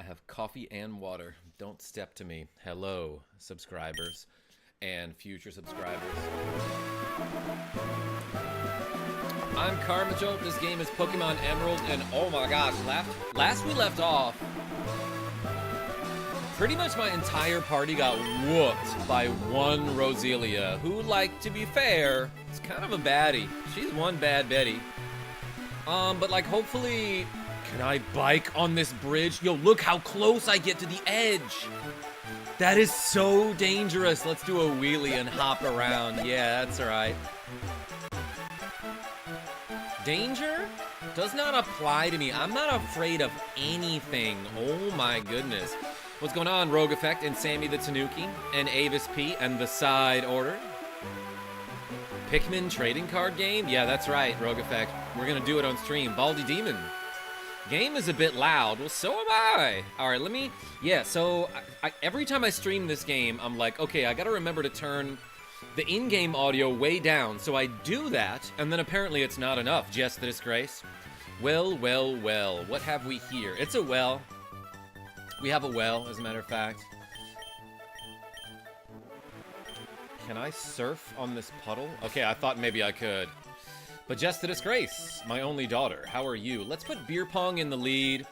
have coffee and water. Don't step to me. Hello, subscribers and future subscribers. I'm Carmajo. This game is Pokemon Emerald, and oh my gosh, last we left off, pretty much my entire party got whooped by one Roselia, who, like, to be fair, is kind of a baddie. She's one bad Betty. But like, hopefully, can I bike on this bridge? Yo, look how close I get to the edge. That is so dangerous. Let's do a wheelie and hop around. Yeah, that's right. Danger does not apply to me. I'm not afraid of anything. Oh my goodness. What's going on, Rogue Effect and Sammy the Tanuki and Avis P and the Side Order? Pikmin trading card game? Yeah, that's right, Rogue Effect. We're gonna do it on stream. Baldy Demon. Game is a bit loud. Well, so am I. All right, let me... Yeah, so every time I stream this game, I'm like, okay, I gotta remember to turn the in-game audio way down. So I do that, and then apparently it's not enough. Jess the Disgrace. Well, well, well. What have we here? It's a well. We have a well, as a matter of fact. Can I surf on this puddle? Okay, I thought maybe I could. But Jess the Disgrace, my only daughter, how are you? Let's put beer pong in the lead.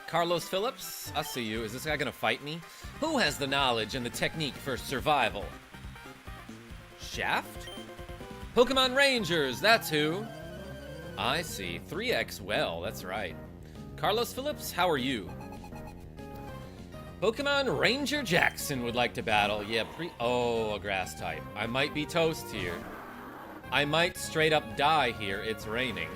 Carlos Phillips, I see you. Is this guy gonna fight me? Who has the knowledge and the technique for survival? Shaft? Pokemon Rangers, that's who. I see. 3X well, that's right. Carlos Phillips, how are you? Pokemon Ranger Jackson would like to battle. Yeah, oh, a grass type. I might be toast here. I might straight up die here. It's raining.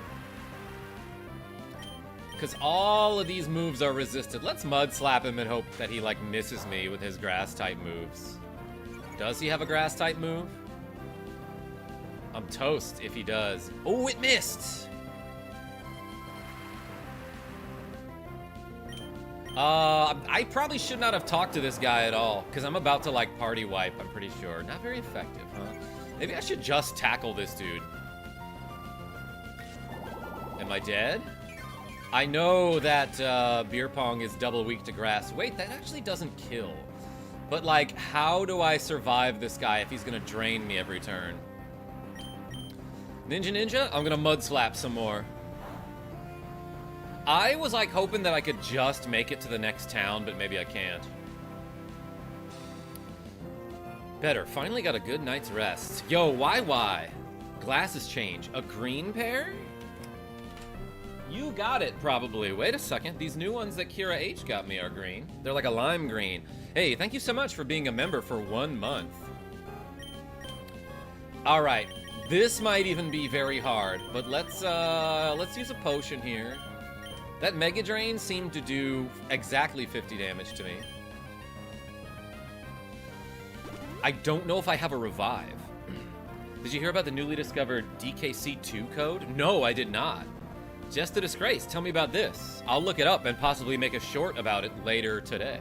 Because all of these moves are resisted. Let's mud slap him and hope that he, like, misses me with his grass type moves. Does he have a grass type move? I'm toast if he does. Oh, it missed! I probably should not have talked to this guy at all, because I'm about to, like, party wipe, I'm pretty sure. Not very effective, huh? Maybe I should just tackle this dude. Am I dead? I know that beer pong is double weak to grass. Wait, that actually doesn't kill. But, like, how do I survive this guy if he's gonna drain me every turn? Ninja, I'm gonna mud slap some more. I was, like, hoping that I could just make it to the next town, but maybe I can't. Better. Finally got a good night's rest. Yo, why? Glasses change. A green pair? You got it, probably. Wait a second. These new ones that Kira H got me are green. They're like a lime green. Hey, thank you so much for being a member for 1 month. All right. This might even be very hard, but let's use a potion here. That Mega Drain seemed to do exactly 50 damage to me. I don't know if I have a revive. Did you hear about the newly discovered DKC2 code? No, I did not. Just a disgrace. Tell me about this. I'll look it up and possibly make a short about it later today.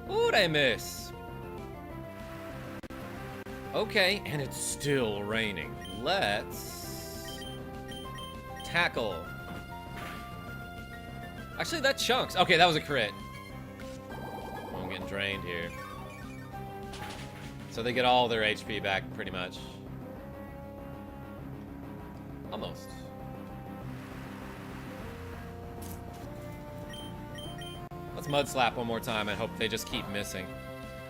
What'd I miss? Okay, and it's still raining. Let's tackle. Actually, that chunks. Okay, that was a crit. I'm getting drained here. So they get all their HP back, pretty much. Almost. Let's mud slap one more time and hope they just keep missing.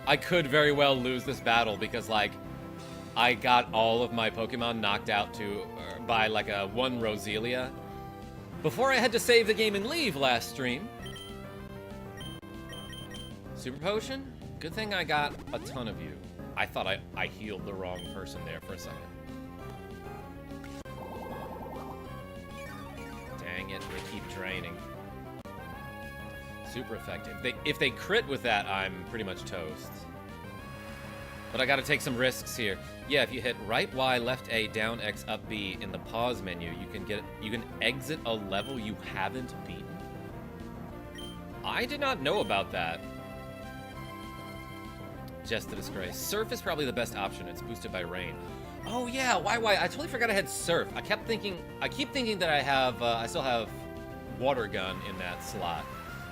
I could very well lose this battle because, like, I got all of my Pokemon knocked out by, like, a one Roselia before I had to save the game and leave last stream. Super Potion? Good thing I got a ton of you. I thought I healed the wrong person there for a second. Dang it, they keep draining. Super effective. If they crit with that, I'm pretty much toast. But I gotta take some risks here. Yeah, if you hit right Y, left A, down X, up B in the pause menu, you can exit a level you haven't beaten. I did not know about that. Just the disgrace. Surf is probably the best option. It's boosted by rain. Oh yeah, why? I totally forgot I had surf. I keep thinking that I still have water gun in that slot.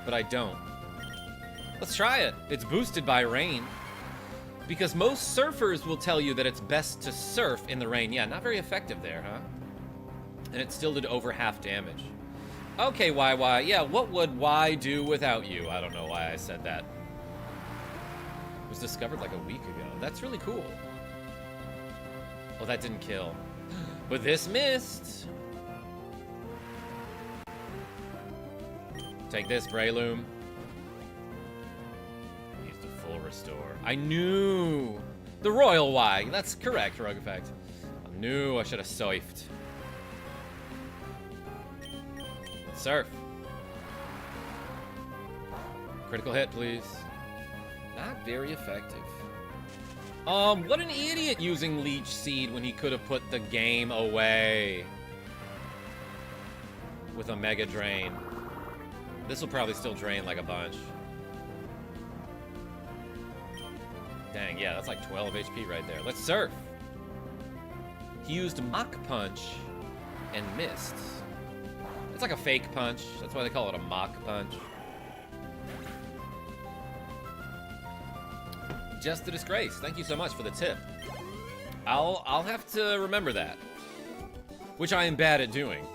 but I don't. Let's try it. It's boosted by rain. Because most surfers will tell you that it's best to surf in the rain. Yeah, not very effective there, huh? And it still did over half damage. Okay, YY. Yeah, what would Y do without you? I don't know why I said that. It was discovered like a week ago. That's really cool. Oh, that didn't kill. But this missed. Take this, Breloom. Use the full restore. I knew. The Royal Y. That's correct, Rogue Effect. I knew I should have surfed. Surf. Critical hit, please. Not very effective. What an idiot using Leech Seed when he could have put the game away. With a Mega Drain. This will probably still drain like a bunch. Dang, yeah, that's like 12 HP right there. Let's surf. He used Mach Punch and missed. It's like a fake punch. That's why they call it a Mach Punch. Just a disgrace. Thank you so much for the tip. I'll have to remember that. Which I am bad at doing.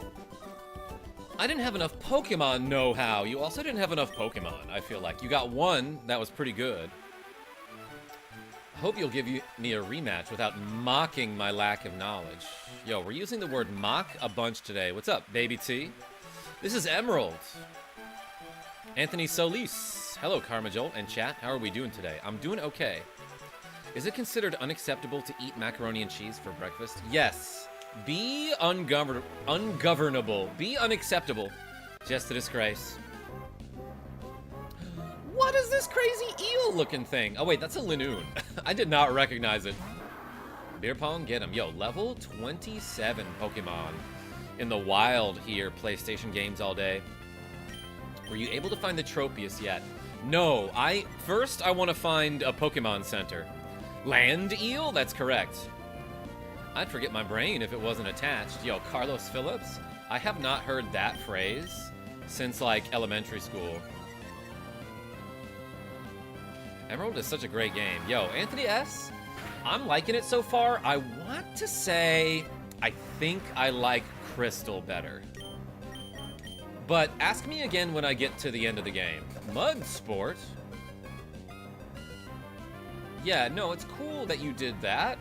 I didn't have enough Pokemon know-how. You also didn't have enough Pokemon, I feel like. You got one that was pretty good. I hope you'll give me a rematch without mocking my lack of knowledge. Yo, we're using the word mock a bunch today. What's up, Baby T? This is Emerald. Anthony Solis. Hello, Carmajol and chat. How are we doing today? I'm doing okay. Is it considered unacceptable to eat macaroni and cheese for breakfast? Yes. Be ungovernable. Be unacceptable. Just a disgrace. What is this crazy eel-looking thing? Oh, wait, that's a Linoon. I did not recognize it. Beer pong, get him. Yo, level 27 Pokemon in the wild here. PlayStation games all day. Were you able to find the Tropius yet? No, first I want to find a Pokemon Center. Land eel? That's correct. I'd forget my brain if it wasn't attached. Yo, Carlos Phillips? I have not heard that phrase since, like, elementary school. Emerald is such a great game. Yo, Anthony S., I'm liking it so far. I want to say I think I like Crystal better. But ask me again when I get to the end of the game. Mud Sport? Yeah, no, it's cool that you did that.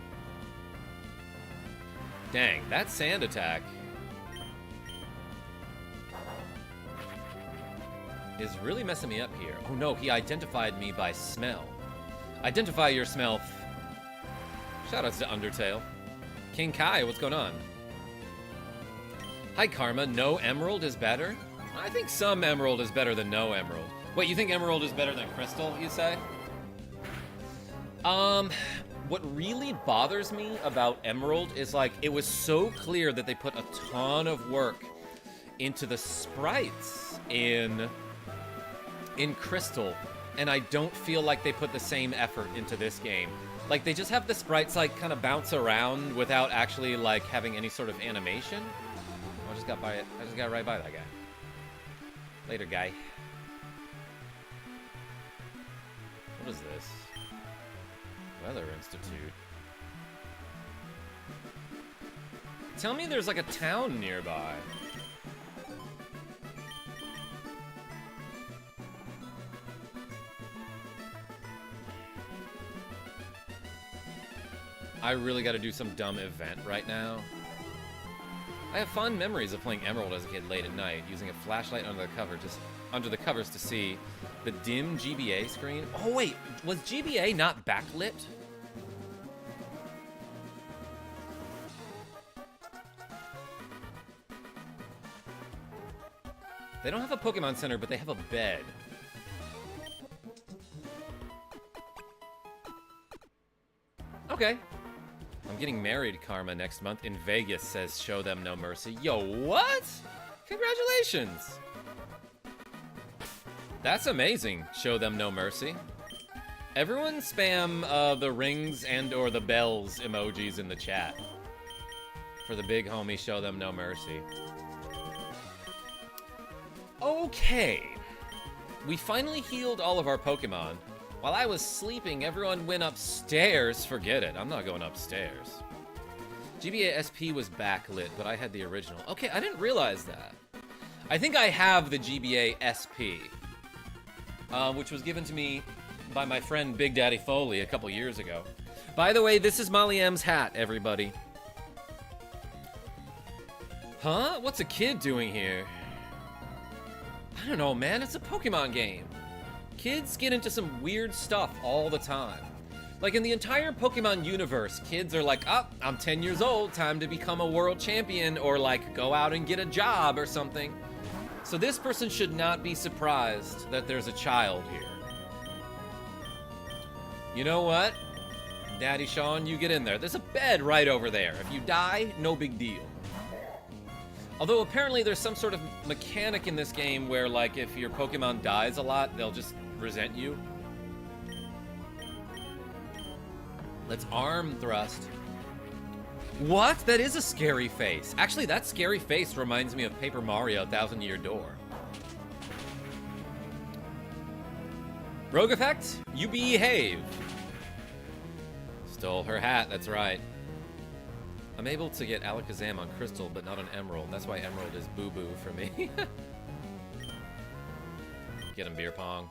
Dang, that sand attack is really messing me up here. Oh no, he identified me by smell. Identify your smell. Shoutouts to Undertale. King Kai, what's going on? Hi, Karma. No Emerald is better? I think some Emerald is better than no Emerald. Wait, you think Emerald is better than Crystal, you say? What really bothers me about Emerald is, like, it was so clear that they put a ton of work into the sprites in Crystal, and I don't feel like they put the same effort into this game. Like, they just have the sprites, like, kind of bounce around without actually, like, having any sort of animation. Oh, I just got right by that guy. Later, guy. What is this? Weather Institute. Tell me there's like a town nearby. I really gotta do some dumb event right now. I have fond memories of playing Emerald as a kid late at night, using a flashlight under the covers to see the dim GBA screen. Oh wait, was GBA not backlit? They don't have a Pokemon Center, but they have a bed. Okay. I'm getting married, Karma, next month in Vegas, says Show Them No Mercy. Yo, what? Congratulations. That's amazing, Show Them No Mercy. Everyone spam the rings and or the bells emojis in the chat for the big homie Show Them No Mercy. Okay. We finally healed all of our Pokemon. While I was sleeping, everyone went upstairs. Forget it. I'm not going upstairs. GBA SP was backlit, but I had the original. Okay, I didn't realize that. I think I have the GBA SP, which was given to me by my friend Big Daddy Foley a couple years ago. By the way, this is Molly M's hat, everybody. Huh? What's a kid doing here? I don't know, man. It's a Pokemon game. Kids get into some weird stuff all the time. Like, in the entire Pokemon universe, kids are like, oh, I'm 10 years old, time to become a world champion, or like, go out and get a job or something. So this person should not be surprised that there's a child here. You know what? Daddy Sean, you get in there. There's a bed right over there. If you die, no big deal. Although apparently there's some sort of mechanic in this game where, like, if your Pokemon dies a lot, they'll just resent you. Let's arm thrust. What? That is a scary face. Actually, that scary face reminds me of Paper Mario 1000 Year Door. Rogue Effect, you behave. Stole her hat, that's right. I'm able to get Alakazam on Crystal, but not on Emerald. That's why Emerald is boo-boo for me. Get him, Beer Pong.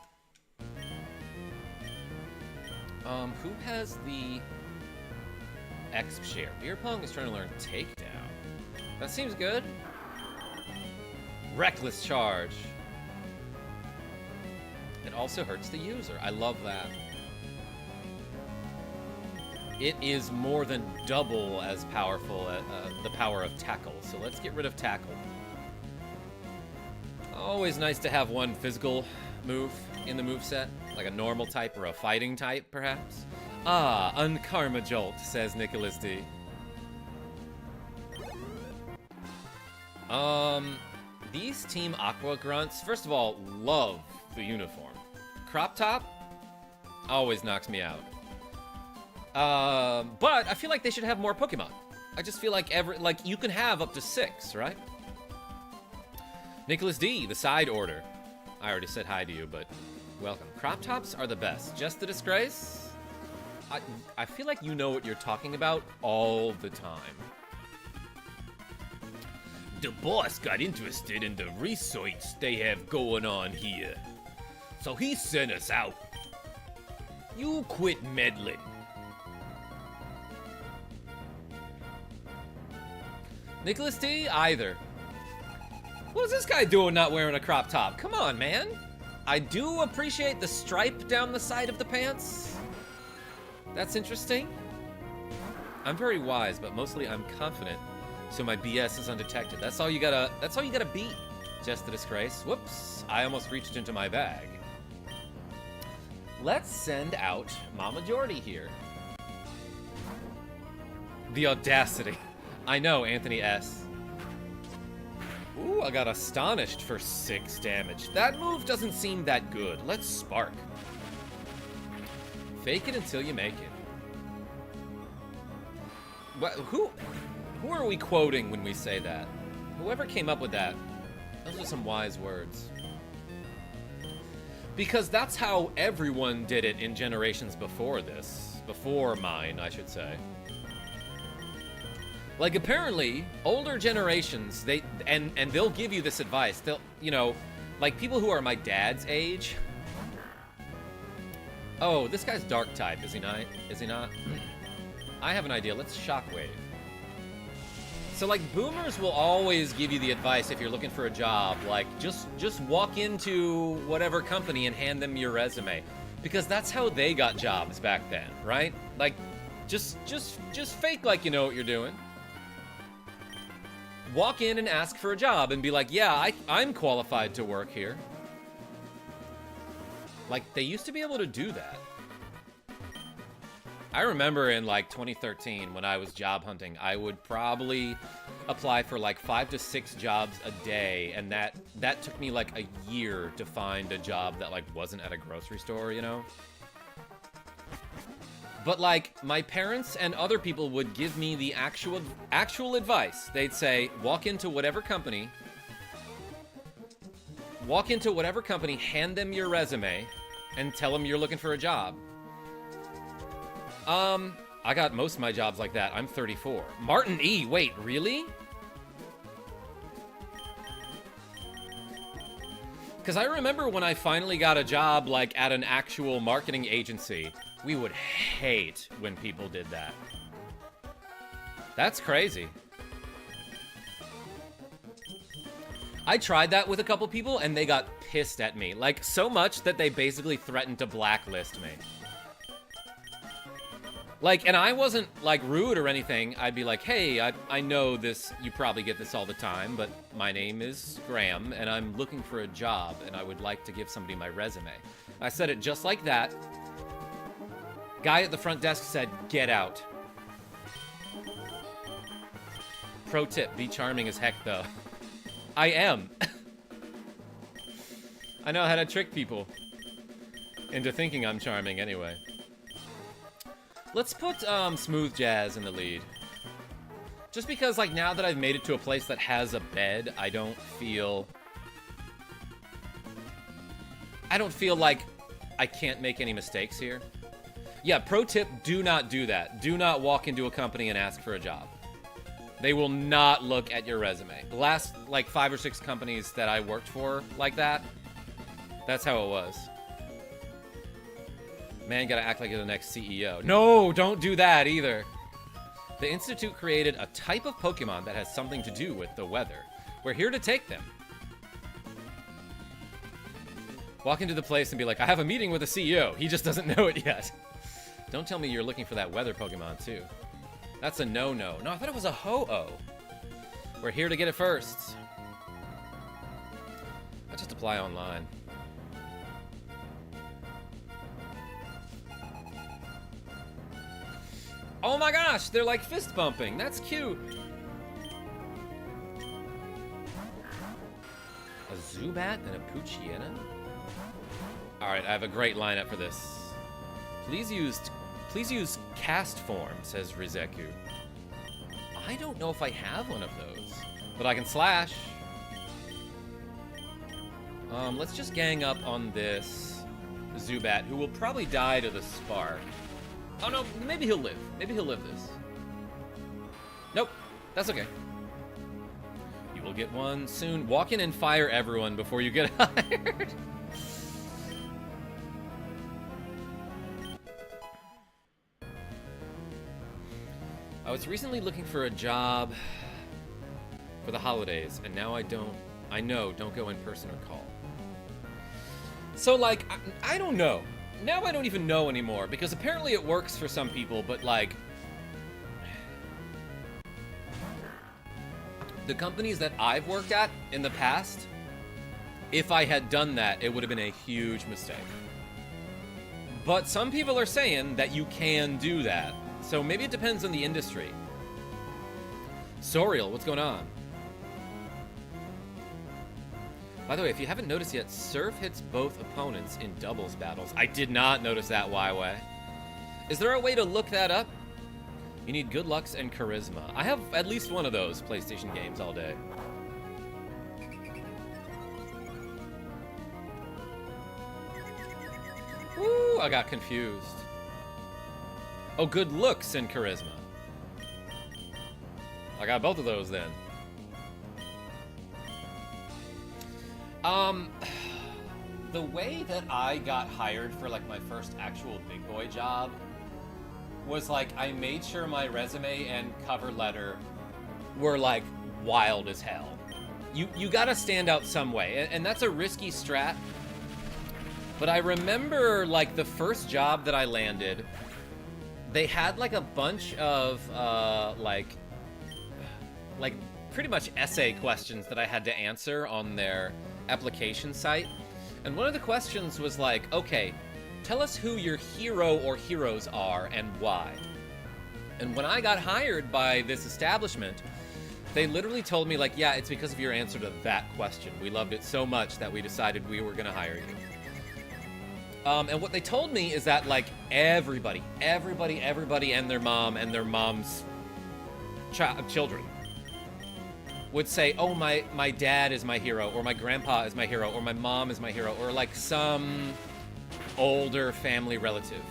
Who has the X share? Beer Pong is trying to learn Takedown. That seems good. Reckless Charge. It also hurts the user. I love that. It is more than double as powerful as the power of Tackle, so let's get rid of Tackle. Always nice to have one physical move in the moveset, like a normal type or a fighting type, perhaps. Ah, Unkarma Jolt, says Nicholas D. These Team Aqua grunts, first of all, love the uniform. Crop top always knocks me out. But I feel like they should have more Pokemon. I just feel like you can have up to 6, right? Nicholas D, the side order. I already said hi to you, but welcome. Crop tops are the best. Just the disgrace? I feel like you know what you're talking about all the time. The boss got interested in the research they have going on here. So he sent us out. You quit meddling. Nicholas D, either. What is this guy doing not wearing a crop top? Come on, man. I do appreciate the stripe down the side of the pants. That's interesting. I'm very wise, but mostly I'm confident, so my BS is undetected. That's all you gotta be. Just the disgrace. Whoops, I almost reached into my bag. Let's send out Mama Jordy here. The audacity. I know, Anthony S. Ooh, I got astonished for 6 damage. That move doesn't seem that good. Let's spark. Fake it until you make it. What, who are we quoting when we say that? Whoever came up with that, those are some wise words. Because that's how everyone did it in generations before this. Before mine, I should say. Like, apparently, older generations, they'll give you this advice. They'll, you know, like people who are my dad's age. Oh, this guy's dark type, is he not? Is he not? I have an idea. Let's shockwave. So, like, boomers will always give you the advice if you're looking for a job. Like, just walk into whatever company and hand them your resume, because that's how they got jobs back then, right? Like, just fake like you know what you're doing. Walk in and ask for a job and be like, yeah, I'm qualified to work here. Like, they used to be able to do that. I remember in, like, 2013, when I was job hunting, I would probably apply for, like, 5 to 6 jobs a day, and that took me, like, a year to find a job that, like, wasn't at a grocery store, you know? But, like, my parents and other people would give me the actual advice. They'd say, walk into whatever company, Walk into whatever company, hand them your resume, and tell them you're looking for a job. I got most of my jobs like that. I'm 34. Martin E. Wait, really? Because I remember when I finally got a job, like, at an actual marketing agency, we would hate when people did that. That's crazy. I tried that with a couple people, and they got pissed at me. Like, so much that they basically threatened to blacklist me. Like, and I wasn't, like, rude or anything. I'd be like, hey, I know this, you probably get this all the time, but my name is Graham, and I'm looking for a job, and I would like to give somebody my resume. I said it just like that. Guy at the front desk said, get out. Pro tip, be charming as heck, though. I am. I know how to trick people into thinking I'm charming anyway. Let's put Smooth Jazz in the lead. Just because, like, now that I've made it to a place that has a bed, I don't feel like I can't make any mistakes here. Yeah, pro tip, do not do that. Do not walk into a company and ask for a job. They will not look at your resume. The last, like, 5 or 6 companies that I worked for like that, that's how it was. Man, gotta act like you're the next CEO. No, don't do that either. The Institute created a type of Pokemon that has something to do with the weather. We're here to take them. Walk into the place and be like, I have a meeting with the CEO. He just doesn't know it yet. Don't tell me you're looking for that weather Pokemon, too. That's a no-no. No, I thought it was a ho-oh. We're here to get it first. I just apply online. Oh my gosh, they're like fist bumping. That's cute. A Zubat and a Poochyena? Alright, I have a great lineup for this. Please use Castform, says Rizeku. I don't know if I have one of those, but I can slash. Let's just gang up on this Zubat, who will probably die to the Spark. Oh no, maybe he'll live. Maybe he'll live this. Nope, that's okay. You will get one soon. Walk in and fire everyone before you get hired. I was recently looking for a job for the holidays, and now don't go in person or call. So, like, I don't know. Now I don't even know anymore, because apparently it works for some people, but, like, the companies that I've worked at in the past, if I had done that, it would have been a huge mistake. But some people are saying that you can do that, so maybe it depends on the industry. Soriel, what's going on? By the way, if you haven't noticed yet, Surf hits both opponents in doubles battles. I did not notice that, Wai. Is there a way to look that up? You need good looks and charisma. I have at least one of those PlayStation games all day. Woo, I got confused. Oh, good looks and charisma. I got both of those then. The way that I got hired for, like, my first actual big boy job was, like, I made sure my resume and cover letter were, like, wild as hell. You gotta stand out some way, and that's a risky strat. But I remember, like, the first job that I landed, they had, like, a bunch of, like, pretty much essay questions that I had to answer on their application site. And one of the questions was like, okay, tell us who your hero or heroes are and why. And when I got hired by this establishment, they literally told me, like, yeah, it's because of your answer to that question. We loved it so much that we decided we were gonna hire you. And what they told me is that, like, everybody and their mom and their mom's children would say, oh, my dad is my hero, or my grandpa is my hero, or my mom is my hero, or like some older family relative.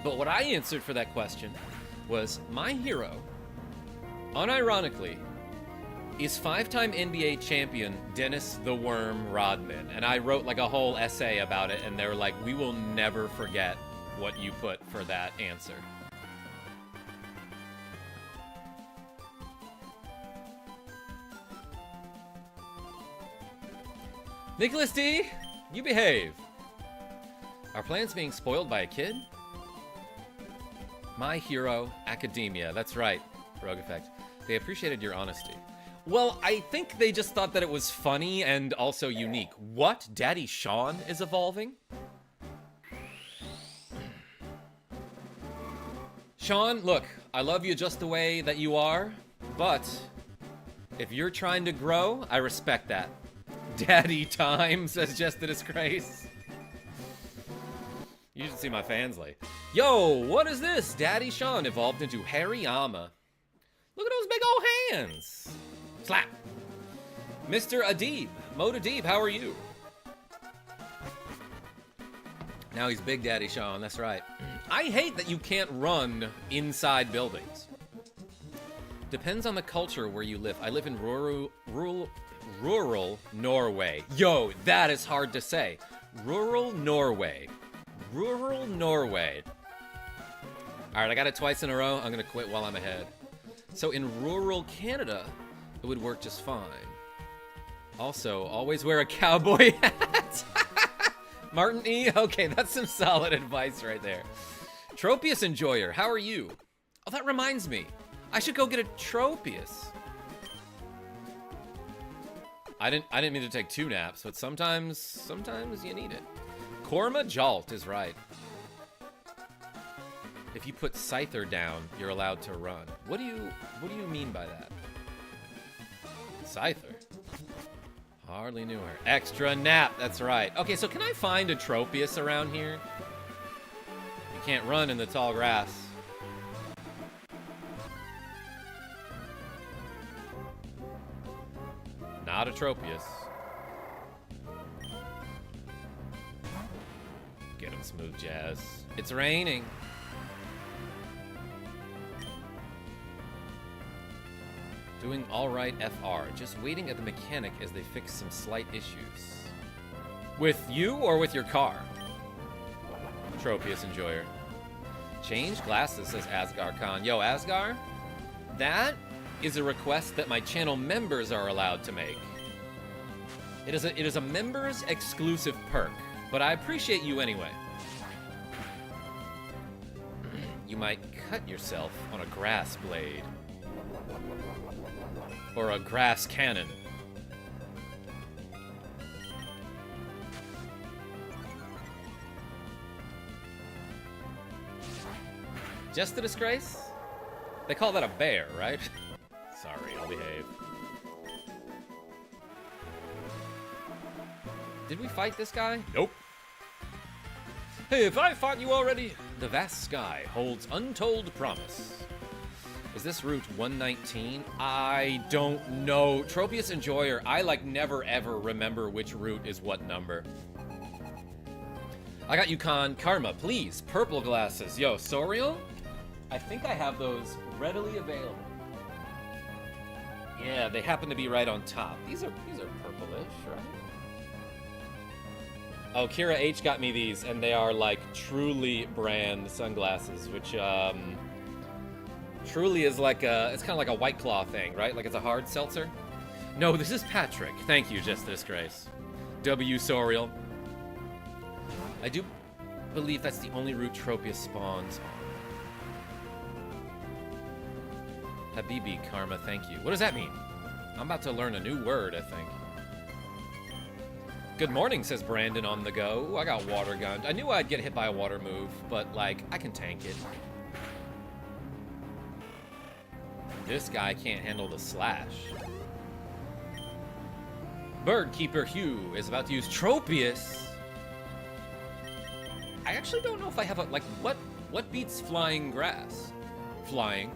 But what I answered for that question was my hero, unironically, is 5-time NBA champion Dennis the Worm Rodman. And I wrote like a whole essay about it, and they were like, we will never forget what you put for that answer. Nicholas D, you behave. Are plans being spoiled by a kid? My Hero Academia. That's right, Rogue Effect. They appreciated your honesty. Well, I think they just thought that it was funny and also unique. What? Daddy Sean is evolving? Sean, look, I love you just the way that you are, but if you're trying to grow, I respect that. Daddy time, says Just the Disgrace. You should see my fans like, yo, what is this? Daddy Sean evolved into Harryama. Look at those big old hands. Slap. Mr. Adib. Mode Adib, how are you? Now he's Big Daddy Sean, that's right. I hate that you can't run inside buildings. Depends on the culture where you live. I live in rural Norway. Yo, that is hard to say. Rural Norway. Rural Norway. All right, I got it twice in a row. I'm gonna quit while I'm ahead. So in rural Canada, it would work just fine. Also, always wear a cowboy hat. Martin E, okay, that's some solid advice right there. Tropius Enjoyer, how are you? Oh, that reminds me. I should go get a Tropius. I didn't mean to take 2 naps, but sometimes you need it. Korma Jalt is right. If you put Scyther down, you're allowed to run. What do you mean by that? Scyther? Hardly knew her. Extra nap, that's right. Okay, so can I find a Tropius around here? You can't run in the tall grass. Not a Tropius. Get him, Smooth Jazz. It's raining. Doing all right, FR. Just waiting at the mechanic as they fix some slight issues. With you or with your car? Tropius Enjoyer. Change glasses, says Asgar Khan. Yo, Asgar? That is a request that my channel members are allowed to make. It is a members exclusive perk, but I appreciate you anyway. You might cut yourself on a grass blade. Or a grass cannon. Just the Disgrace? They call that a bear, right? Sorry, I'll behave. Did we fight this guy? Nope. Hey, have I fought you already? The vast sky holds untold promise. Is this route 119? I don't know. Tropius Enjoyer, I like never ever remember which route is what number. I got you, Khan. Karma, please. Purple glasses. Yo, Sorial? I think I have those readily available. Yeah, they happen to be right on top. These are purplish, right? Oh, Kira H got me these, and they are like Truly brand sunglasses, which Truly is like it's kind of like a White Claw thing, right? Like it's a hard seltzer. No, this is Patrick. Thank you, Just the Disgrace. W. Sorial. I do believe that's the only route Tropius spawns on. Habibi, Karma, thank you. What does that mean? I'm about to learn a new word, I think. Good morning, says Brandon on the go. Ooh, I got water gunned. I knew I'd get hit by a water move, but like, I can tank it. This guy can't handle the slash. Birdkeeper Hugh is about to use Tropius. I actually don't know if I have a, like, what beats flying grass? Flying.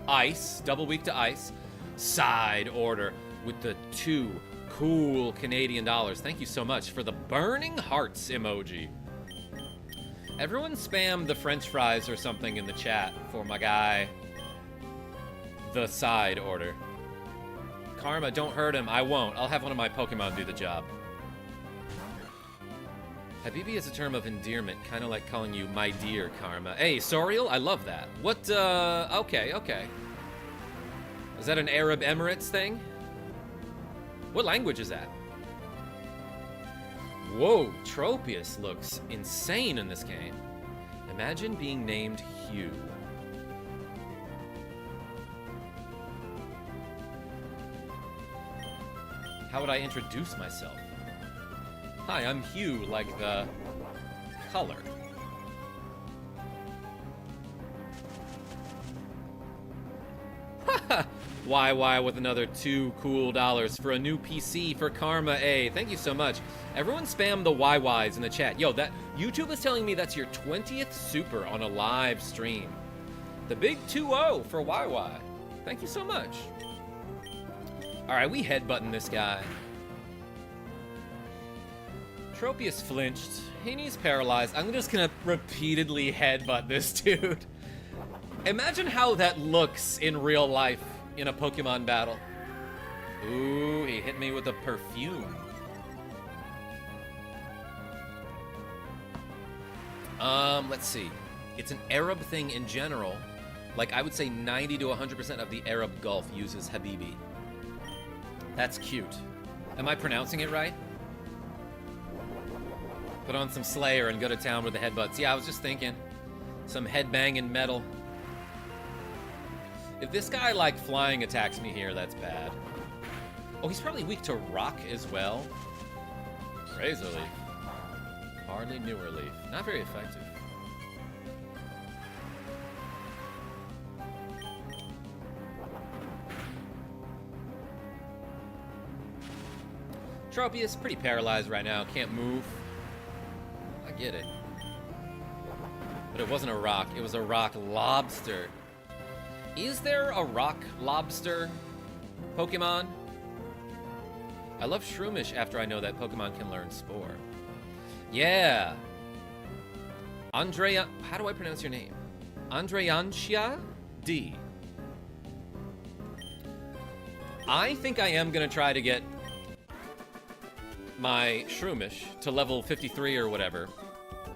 Ice, double weak to ice. side order with the 2 cool Canadian dollars. Thank you so much for the burning hearts emoji. Everyone spam the French fries or something in the chat for my guy, the side order. Karma, don't hurt him. I won't. I'll have one of my Pokemon do the job. Habibi is a term of endearment, kind of like calling you my dear, Karma. Hey, Soriel, I love that. What, okay. Is that an Arab Emirates thing? What language is that? Whoa, Tropius looks insane in this game. Imagine being named Hugh. How would I introduce myself? Hi, I'm Hugh, like the color. YY with another 2 cool dollars for a new PC for Karma A. Thank you so much. Everyone spam the YYs in the chat. Yo, that YouTube is telling me that's your 20th super on a live stream. The big 2-0 for YY. Thank you so much. All right, we headbutting this guy. Tropius flinched. He's paralyzed. I'm just gonna repeatedly headbutt this dude. Imagine how that looks in real life in a Pokemon battle. Ooh, he hit me with a perfume. Let's see. It's an Arab thing in general. Like, I would say 90 to 100% of the Arab Gulf uses Habibi. That's cute. Am I pronouncing it right? Put on some Slayer and go to town with the headbutts. Yeah, I was just thinking. Some headbanging metal. If this guy, like, flying attacks me here, that's bad. Oh, he's probably weak to rock as well. Razor Leaf. Hardly newer leaf. Not very effective. Tropius, pretty paralyzed right now. Can't move. I get it. But it wasn't a rock. It was a rock lobster. Is there a rock lobster Pokemon? I love Shroomish after I know that Pokemon can learn Spore. Yeah. Andrea, how do I pronounce your name? Andreantia D. I think I am gonna try to get my Shroomish to level 53 or whatever.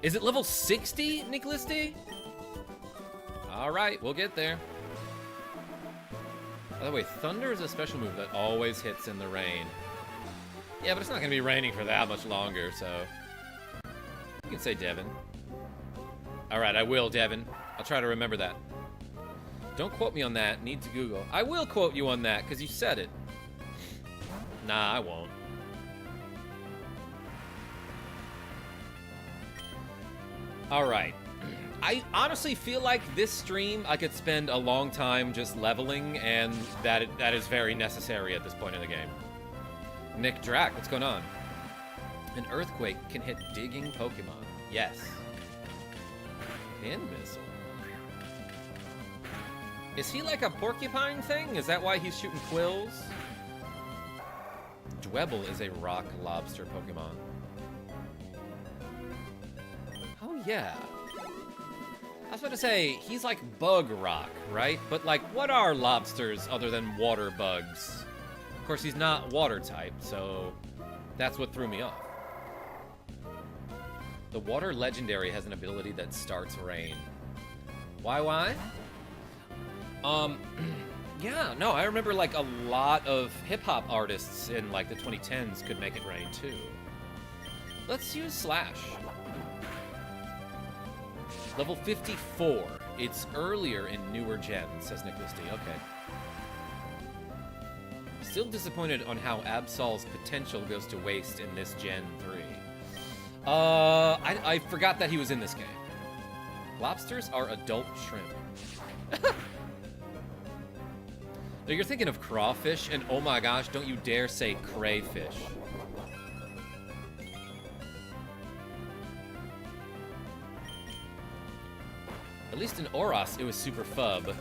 Is it level 60, Nicholas D? Alright, we'll get there. By the way, Thunder is a special move that always hits in the rain. Yeah, but it's not going to be raining for that much longer, so... You can say Devin. Alright, I will, Devin. I'll try to remember that. Don't quote me on that. Need to Google. I will quote you on that, because you said it. Nah, I won't. Alright. I honestly feel like this stream, I could spend a long time just leveling, and that is very necessary at this point in the game. Nick Drac, what's going on? An earthquake can hit digging Pokemon. Yes. Pin missile. Is he like a porcupine thing? Is that why he's shooting quills? Dwebble is a rock lobster Pokemon. Oh, yeah. I was about to say, he's like bug rock, right? But like, what are lobsters other than water bugs? Of course, he's not water type, so that's what threw me off. The water legendary has an ability that starts rain. Why? Yeah, no, I remember like a lot of hip-hop artists in like the 2010s could make it rain too. Let's use Slash. Level 54. It's earlier in newer gens, says Nicholas D. Okay. Still disappointed on how Absol's potential goes to waste in this Gen 3. I forgot that he was in this game. Lobsters are adult shrimp. No, you're thinking of crawfish, and oh my gosh, don't you dare say crayfish. At least in Oros, it was super fub.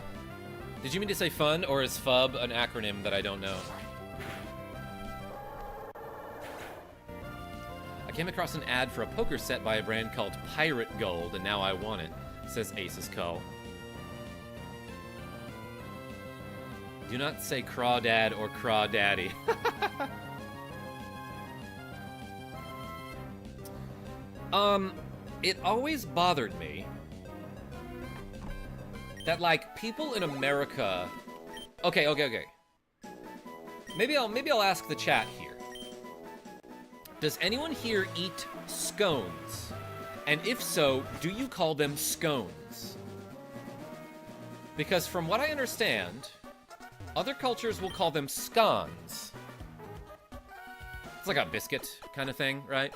Did you mean to say fun, or is FUB an acronym that I don't know? I came across an ad for a poker set by a brand called Pirate Gold, and now I want it, says Ace's Cull. Do not say crawdad or crawdaddy. It always bothered me that, like, people in America... Okay. Maybe I'll ask the chat here. Does anyone here eat scones? And if so, do you call them scones? Because from what I understand, other cultures will call them scones. It's like a biscuit kind of thing, right?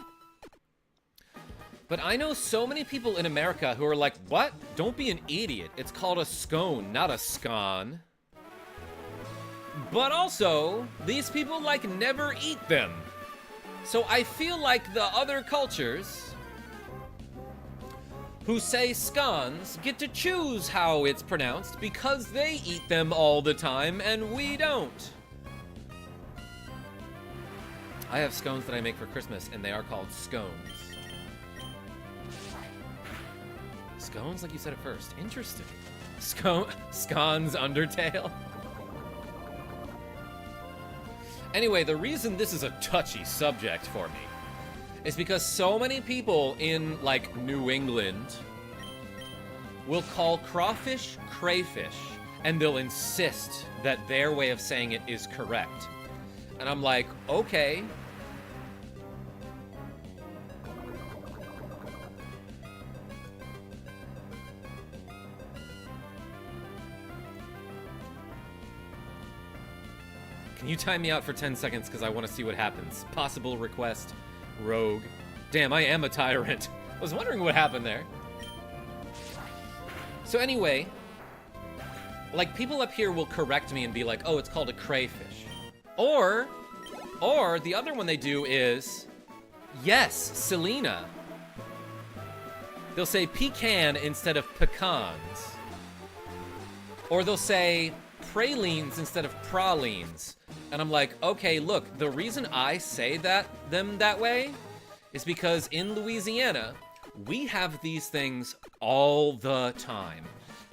But I know so many people in America who are like, what? Don't be an idiot. It's called a scone, not a scone. But also, these people, like, never eat them. So I feel like the other cultures who say scones get to choose how it's pronounced because they eat them all the time and we don't. I have scones that I make for Christmas and they are called scones. Scones, like you said at first. Interesting. Scones Undertale. Anyway, the reason this is a touchy subject for me is because so many people in, like, New England will call crawfish crayfish, and they'll insist that their way of saying it is correct. And I'm like, okay. Can you time me out for 10 seconds because I want to see what happens? Possible request, rogue. Damn, I am a tyrant. I was wondering what happened there. So anyway, like, people up here will correct me and be like, oh, it's called a crayfish. Or the other one they do is, yes, Selena. They'll say pecan instead of pecans. Or they'll say pralines instead of pralines. And I'm like, okay, look, the reason I say them that way is because in Louisiana, we have these things all the time.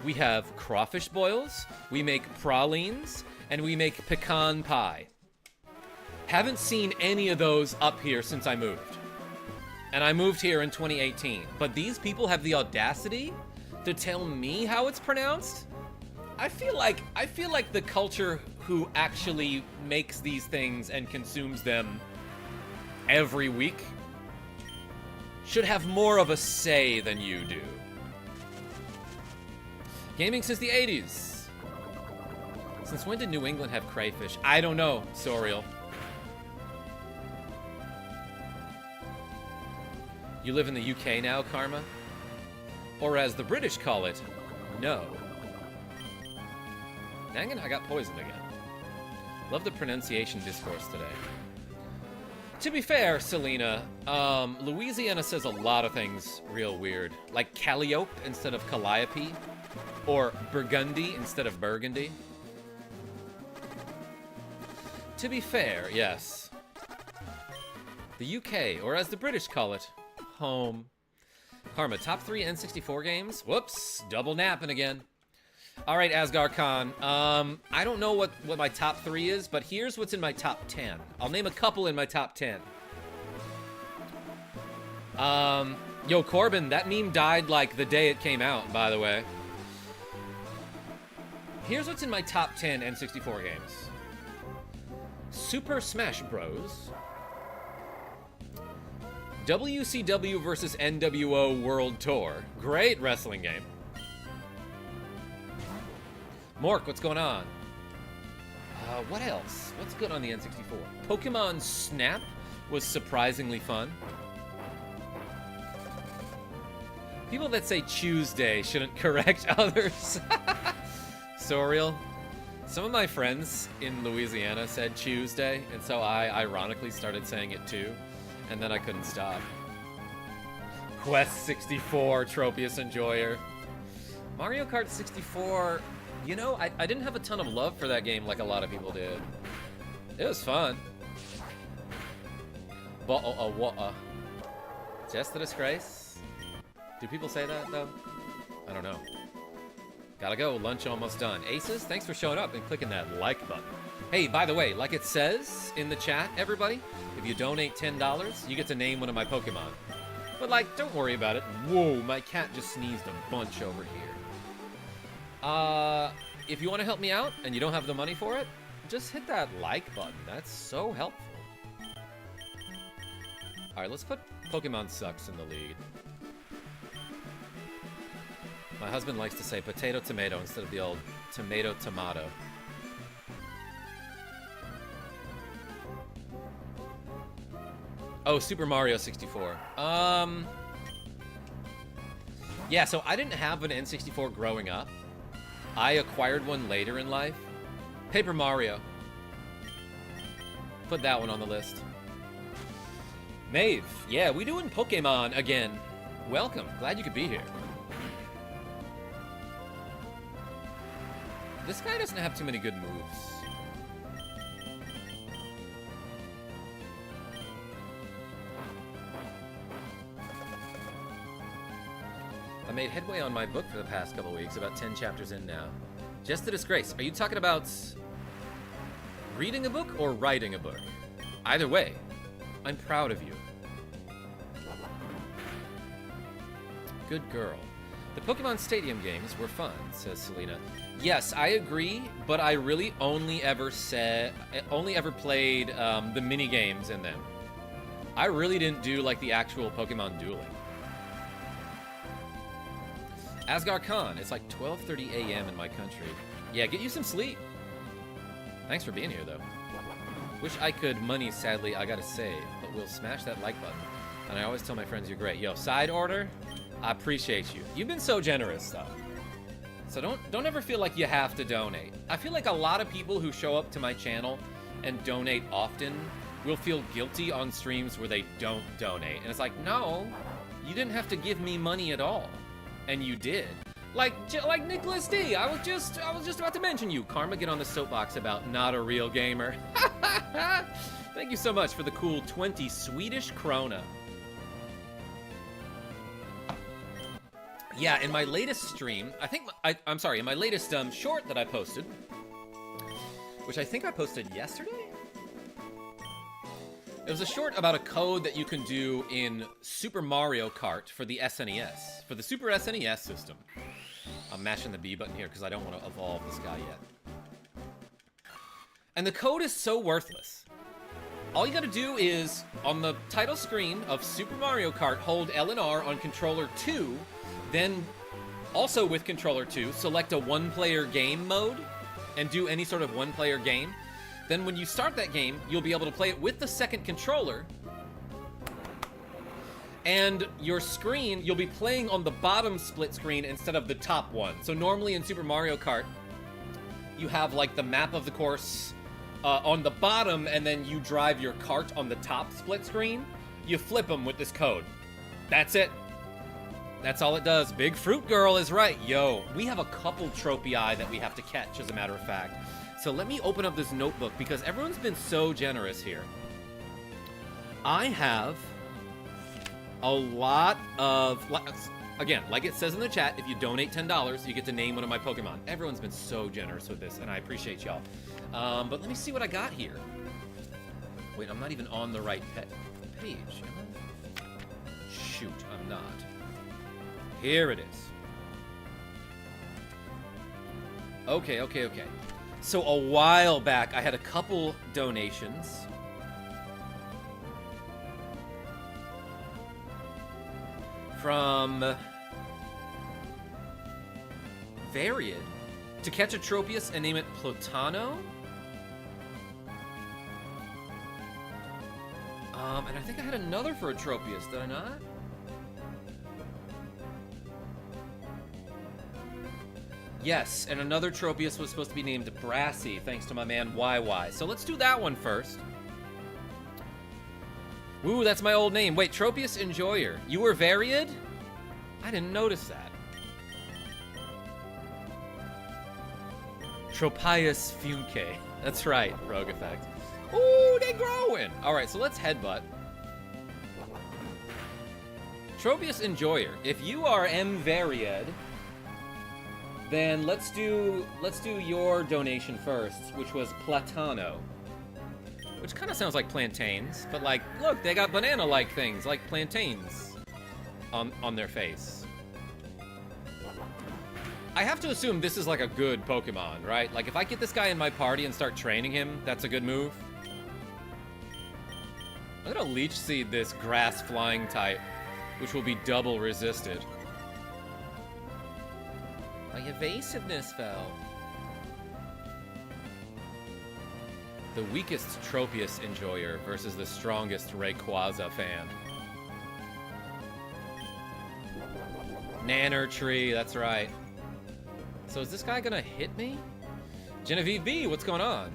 We have crawfish boils, we make pralines, and we make pecan pie. Haven't seen any of those up here since I moved. And I moved here in 2018. But these people have the audacity to tell me how it's pronounced? I feel like the culture who actually makes these things and consumes them every week should have more of a say than you do. Gaming since the 80s. Since when did New England have crayfish? I don't know, Sorial. You live in the UK now, Karma? Or as the British call it, no. Dang it, I got poisoned again. Love the pronunciation discourse today. To be fair, Selena, Louisiana says a lot of things real weird. Like calliope instead of calliope. Or burgundy instead of burgundy. To be fair, yes. The UK, or as the British call it, home. Karma, top 3 N64 games? Whoops, double napping again. All right, Asgar Khan. I don't know what my top 3 is, but here's what's in my top 10. I'll name a couple in my top 10. Yo, Corbin, that meme died like the day it came out, by the way. Here's what's in my top 10 N64 games. Super Smash Bros. WCW vs. NWO World Tour. Great wrestling game. Mork, what's going on? What else? What's good on the N64? Pokemon Snap was surprisingly fun. People that say Tuesday shouldn't correct others. Sorial. Some of my friends in Louisiana said Tuesday, and so I ironically started saying it too, and then I couldn't stop. Quest 64, Tropius Enjoyer. Mario Kart 64 You know, I didn't have a ton of love for that game like a lot of people did. It was fun. But, just a disgrace? Do people say that, though? I don't know. Gotta go, lunch almost done. Aces, thanks for showing up and clicking that like button. Hey, by the way, like it says in the chat, everybody, if you donate $10, you get to name one of my Pokemon. But, like, don't worry about it. Whoa, my cat just sneezed a bunch over here. If you want to help me out and you don't have the money for it, just hit that like button. That's so helpful. Alright, let's put Pokemon Sucks in the lead. My husband likes to say potato tomato instead of the old tomato tomato. Oh, Super Mario 64. Yeah, so I didn't have an N64 growing up. I acquired one later in life. Paper Mario. Put that one on the list. Maeve, yeah, we doing Pokemon again. Welcome, glad you could be here. This guy doesn't have too many good moves. I made headway on my book for the past couple weeks, about 10 chapters in now. Just a disgrace. Are you talking about reading a book or writing a book? Either way, I'm proud of you. Good girl. The Pokemon Stadium games were fun, says Selena. Yes, I agree, but I really only ever played the mini games in them. I really didn't do like the actual Pokemon dueling. Asgar Khan, it's like 12:30 a.m. in my country. Yeah, get you some sleep. Thanks for being here, though. Wish I could money, sadly, I gotta save, but we'll smash that like button. And I always tell my friends you're great. Yo, side order, I appreciate you. You've been so generous, though. So don't ever feel like you have to donate. I feel like a lot of people who show up to my channel and donate often will feel guilty on streams where they don't donate. And it's like, no, you didn't have to give me money at all. And you did. Like Nicholas D. I was just about to mention you. Karma, get on the soapbox about not a real gamer. Thank you so much for the cool 20 Swedish krona. Yeah, in my latest stream, I'm sorry, in my latest short that I posted, which I think I posted yesterday? It was a short about a code that you can do in Super Mario Kart for the SNES, for the Super SNES system. I'm mashing the B button here because I don't want to evolve this guy yet. And the code is so worthless. All you gotta do is, on the title screen of Super Mario Kart, hold L and R on controller 2, then also with controller 2, select a one-player game mode, and do any sort of one-player game. Then when you start that game, you'll be able to play it with the second controller, and your screen, you'll be playing on the bottom split screen instead of the top one. So normally in Super Mario Kart, you have like the map of the course on the bottom, and then you drive your cart on the top split screen. You flip them with this code. That's it. That's all it does. Big Fruit Girl is right. Yo, we have a couple Tropii that we have to catch, as a matter of fact. So let me open up this notebook because everyone's been so generous here. I have a lot of, again, like it says in the chat, if you donate $10, you get to name one of my Pokemon. Everyone's been so generous with this, and I appreciate y'all. But let me see what I got here. Wait, I'm not even on the right page, am I? Shoot, I'm not. Here it is. Okay. So a while back, I had a couple donations. From Varied to catch a Tropius and name it Plutano. And I think I had another for a Tropius, did I not? Yes, and another Tropius was supposed to be named Brassy, thanks to my man YY. So let's do that one first. Ooh, that's my old name. Wait, Tropius Enjoyer. You were Varied? I didn't notice that. Tropius funke. That's right, Rogue Effect. Ooh, they growing. All right, so let's headbutt. Tropius Enjoyer. If you are M. Varied, then let's do your donation first, which was Platano. Which kind of sounds like plantains, but like, look, they got banana-like things, like plantains, on their face. I have to assume this is like a good Pokemon, right? Like, if I get this guy in my party and start training him, that's a good move. I'm gonna Leech Seed this grass flying type, which will be double resisted. My evasiveness fell. The weakest Tropius Enjoyer versus the strongest Rayquaza fan. Nanner Tree, that's right. So is this guy gonna hit me? Genevieve B, what's going on?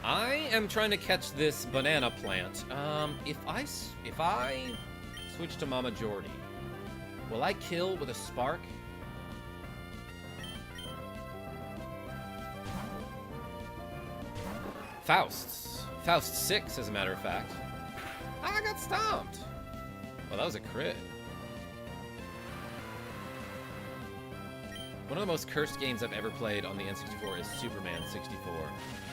I am trying to catch this banana plant. If I switch to Mama Jordy, will I kill with a spark? Faust 6, as a matter of fact. I got stomped. Well, that was a crit. One of the most cursed games I've ever played on the N64 is Superman 64.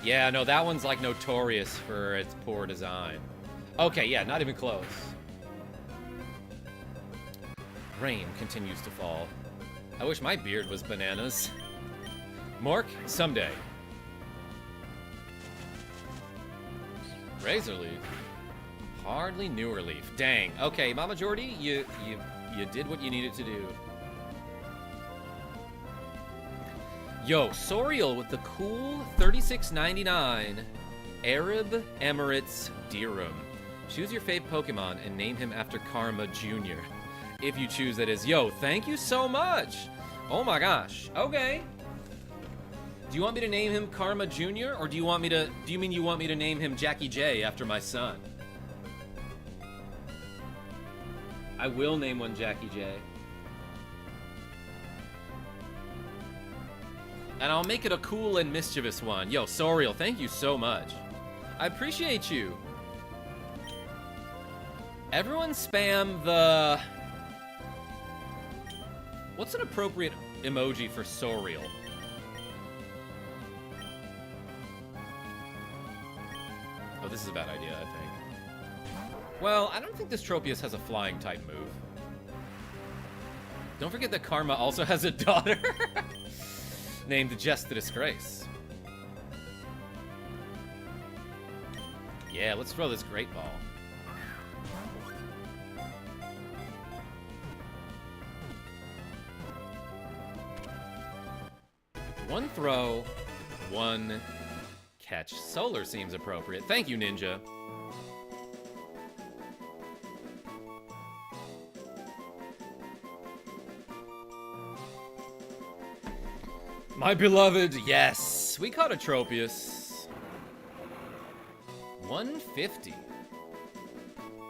Yeah, no, that one's like notorious for its poor design. Okay, yeah, not even close. Rain continues to fall. I wish my beard was bananas. Mork, someday. Razor Leaf. Hardly newer leaf. Dang. Okay, Mama Jordy, you did what you needed to do. Yo, Soriel with the cool $36.99 Arab Emirates Dirham. Choose your fave Pokemon and name him after Karma Jr. If you choose, that is. Yo, thank you so much. Oh my gosh. Okay. Do you want me to name him Karma Jr. or do you mean you want me to name him Jackie J after my son? I will name one Jackie J. And I'll make it a cool and mischievous one. Yo, Soriel, thank you so much. I appreciate you. Everyone spam the... What's an appropriate emoji for Soriel? Oh, this is a bad idea, I think. Well, I don't think this Tropius has a flying type move. Don't forget that Karma also has a daughter named Just the Disgrace. Yeah, let's throw this Great Ball. One throw, one catch. Solar seems appropriate. Thank you, Ninja. My beloved, yes. We caught a Tropius. 150.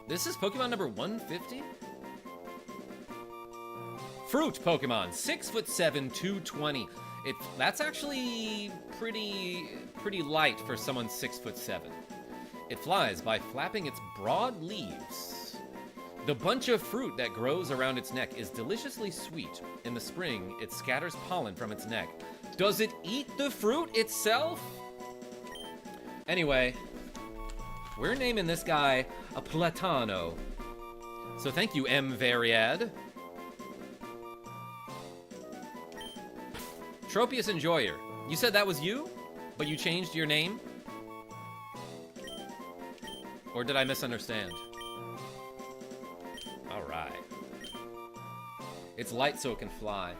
This is Pokemon number 150? Fruit Pokemon, 6'7", 220. That's actually pretty light for someone 6'7". It flies by flapping its broad leaves. The bunch of fruit that grows around its neck is deliciously sweet. In the spring, it scatters pollen from its neck. Does it eat the fruit itself? Anyway, we're naming this guy a Platano. So thank you, M. Variad. Tropius Enjoyer. You said that was you? But you changed your name? Or did I misunderstand? Alright. It's light so it can fly.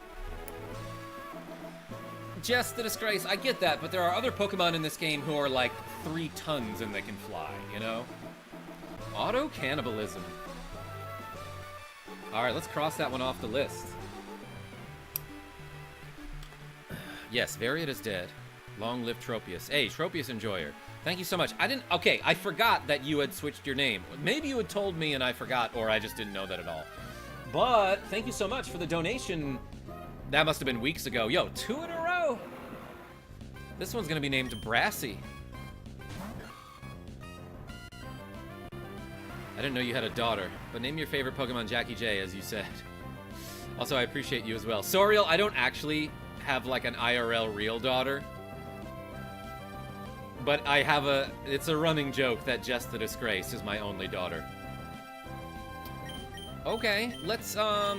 Just the Disgrace, I get that, but there are other Pokemon in this game who are like 3 tons and they can fly, you know? Auto-cannibalism. Alright, let's cross that one off the list. Yes, Varied is dead. Long live Tropius. Hey, Tropius Enjoyer. Thank you so much. Okay, I forgot that you had switched your name. Maybe you had told me and I forgot, or I just didn't know that at all. But thank you so much for the donation, That must have been weeks ago. Yo, 2 in a row. This one's gonna be named Brassy. I didn't know you had a daughter, but name your favorite Pokemon Jackie J, as you said. Also, I appreciate you as well. Soriel, I don't actually have like an IRL real daughter. But I have it's a running joke that Jess the Disgrace is my only daughter. Okay, let's, I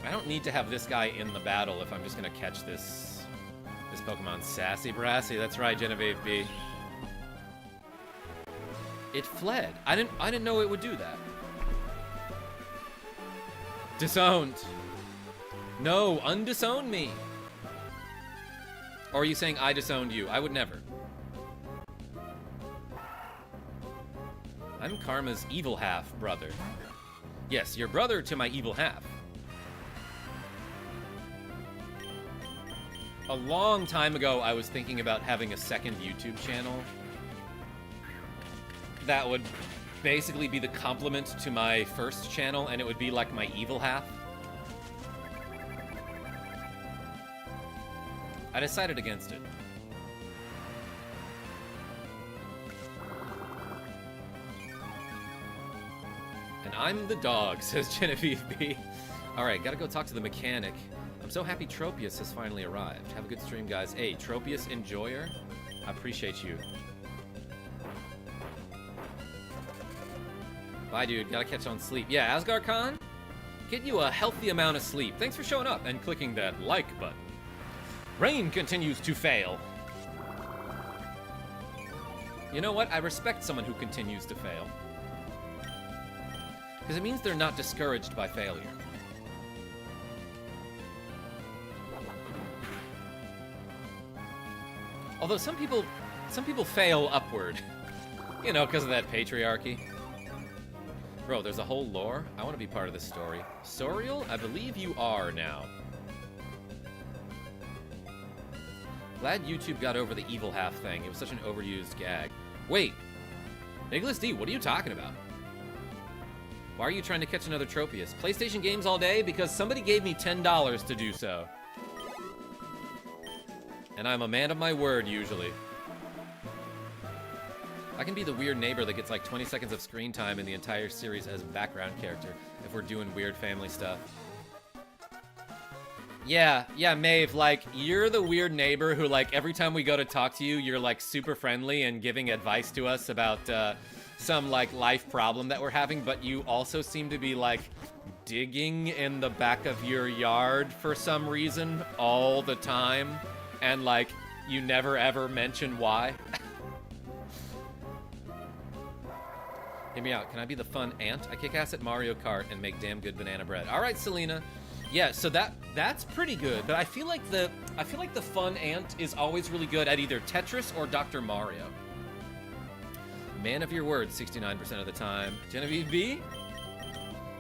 don't need to have this guy in the battle if I'm just gonna catch this Pokemon. Sassy Brassy, that's right, Genevieve B. It fled. I didn't know it would do that. Disowned. No, undisown me. Or are you saying I disowned you? I would never. I'm Karma's evil half, brother. Yes, your brother to my evil half. A long time ago, I was thinking about having a second YouTube channel that would basically be the complement to my first channel, and it would be like my evil half. I decided against it. And I'm the dog, says Genevieve B. Alright, gotta go talk to the mechanic. I'm so happy Tropius has finally arrived. Have a good stream, guys. Hey, Tropius Enjoyer, I appreciate you. Bye, dude. Gotta catch on sleep. Yeah, Asgar Khan, get you a healthy amount of sleep. Thanks for showing up and clicking that like button. Rain continues to fail. You know what? I respect someone who continues to fail. Because it means they're not discouraged by failure. Although some people fail upward. You know, because of that patriarchy. Bro, there's a whole lore. I want to be part of this story. Soriel, I believe you are now. Glad YouTube got over the evil half thing. It was such an overused gag. Wait, Nicholas D, what are you talking about? Why are you trying to catch another Tropius? PlayStation games all day? Because somebody gave me $10 to do so. And I'm a man of my word, usually. I can be the weird neighbor that gets like 20 seconds of screen time in the entire series as a background character if we're doing weird family stuff. Yeah, Maeve, like, you're the weird neighbor who, like, every time we go to talk to you, you're, like, super friendly and giving advice to us about, some, like, life problem that we're having, but you also seem to be, like, digging in the back of your yard for some reason all the time, and, like, you never ever mention why. Hear me out. Can I be the fun ant? I kick ass at Mario Kart and make damn good banana bread. All right, Selena. Yeah, so that's pretty good, but I feel like the fun ant is always really good at either Tetris or Dr. Mario. Man of your word, 69% of the time. Genevieve B?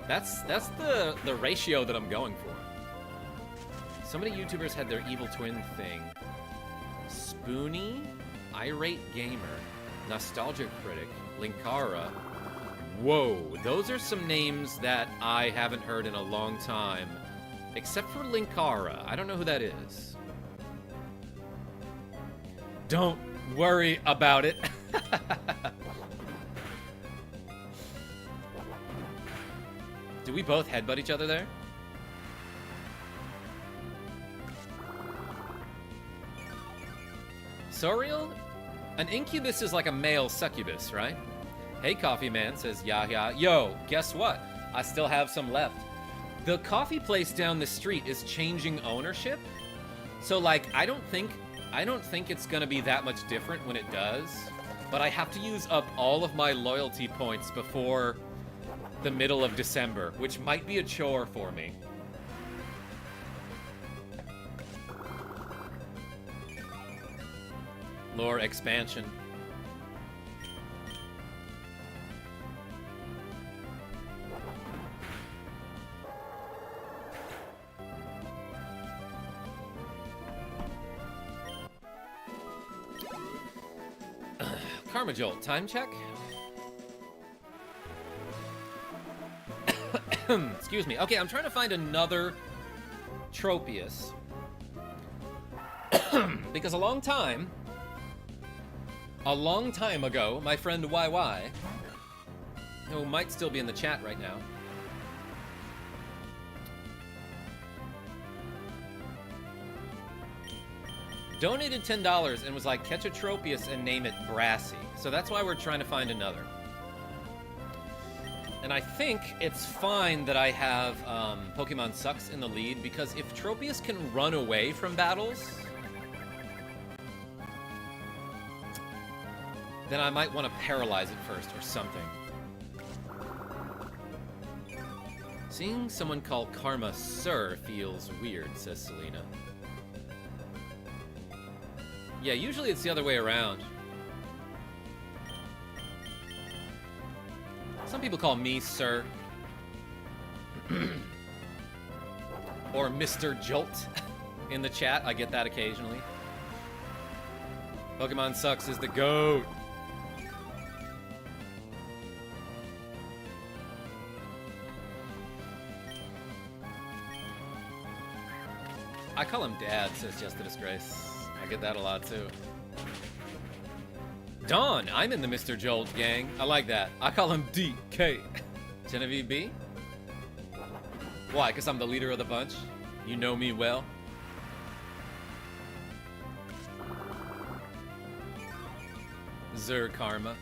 That's the ratio that I'm going for. So many YouTubers had their evil twin thing. Spoonie, Irate Gamer, Nostalgia Critic, Linkara. Whoa, those are some names that I haven't heard in a long time. Except for Linkara. I don't know who that is. Don't worry about it. Do we both headbutt each other there? Soriel? An incubus is like a male succubus, right? Hey, Coffee Man, says Yahya. Yo, guess what? I still have some left. The coffee place down the street is changing ownership. So, like, I don't think it's gonna be that much different when it does. But I have to use up all of my loyalty points before the middle of December, which might be a chore for me. Lore expansion. Karma Jolt, time check? Excuse me. Okay, I'm trying to find another Tropius. Because a long time ago, my friend YY, who might still be in the chat right now, donated $10 and was like, catch a Tropius and name it Brassy. So that's why we're trying to find another. And I think it's fine that I have Pokemon Sucks in the lead, because if Tropius can run away from battles, then I might want to paralyze it first or something. Seeing someone call Karma Sir feels weird, says Selena. Yeah, usually it's the other way around. Some people call me Sir. Or Mr. Jolt in the chat. I get that occasionally. Pokemon Sucks is the GOAT. I call him Dad, says Just the Disgrace. I get that a lot too. Dawn, I'm in the Mr. Jolt gang. I like that. I call him DK. Genevieve B? Why? Because I'm the leader of the bunch? You know me well? Zer Karma.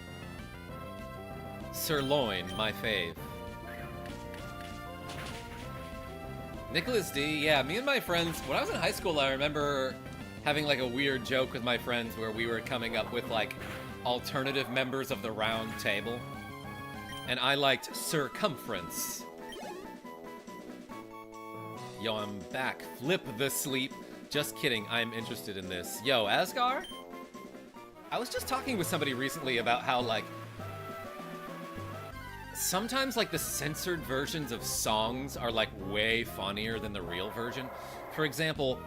Sirloin, my fave. Nicholas D, yeah, me and my friends, when I was in high school, I remember having like a weird joke with my friends where we were coming up with like alternative members of the round table. And I liked circumference. Yo, I'm back. Flip the sleep. Just kidding, I'm interested in this. Yo, Asgar? I was just talking with somebody recently about how like sometimes like the censored versions of songs are like way funnier than the real version. For example,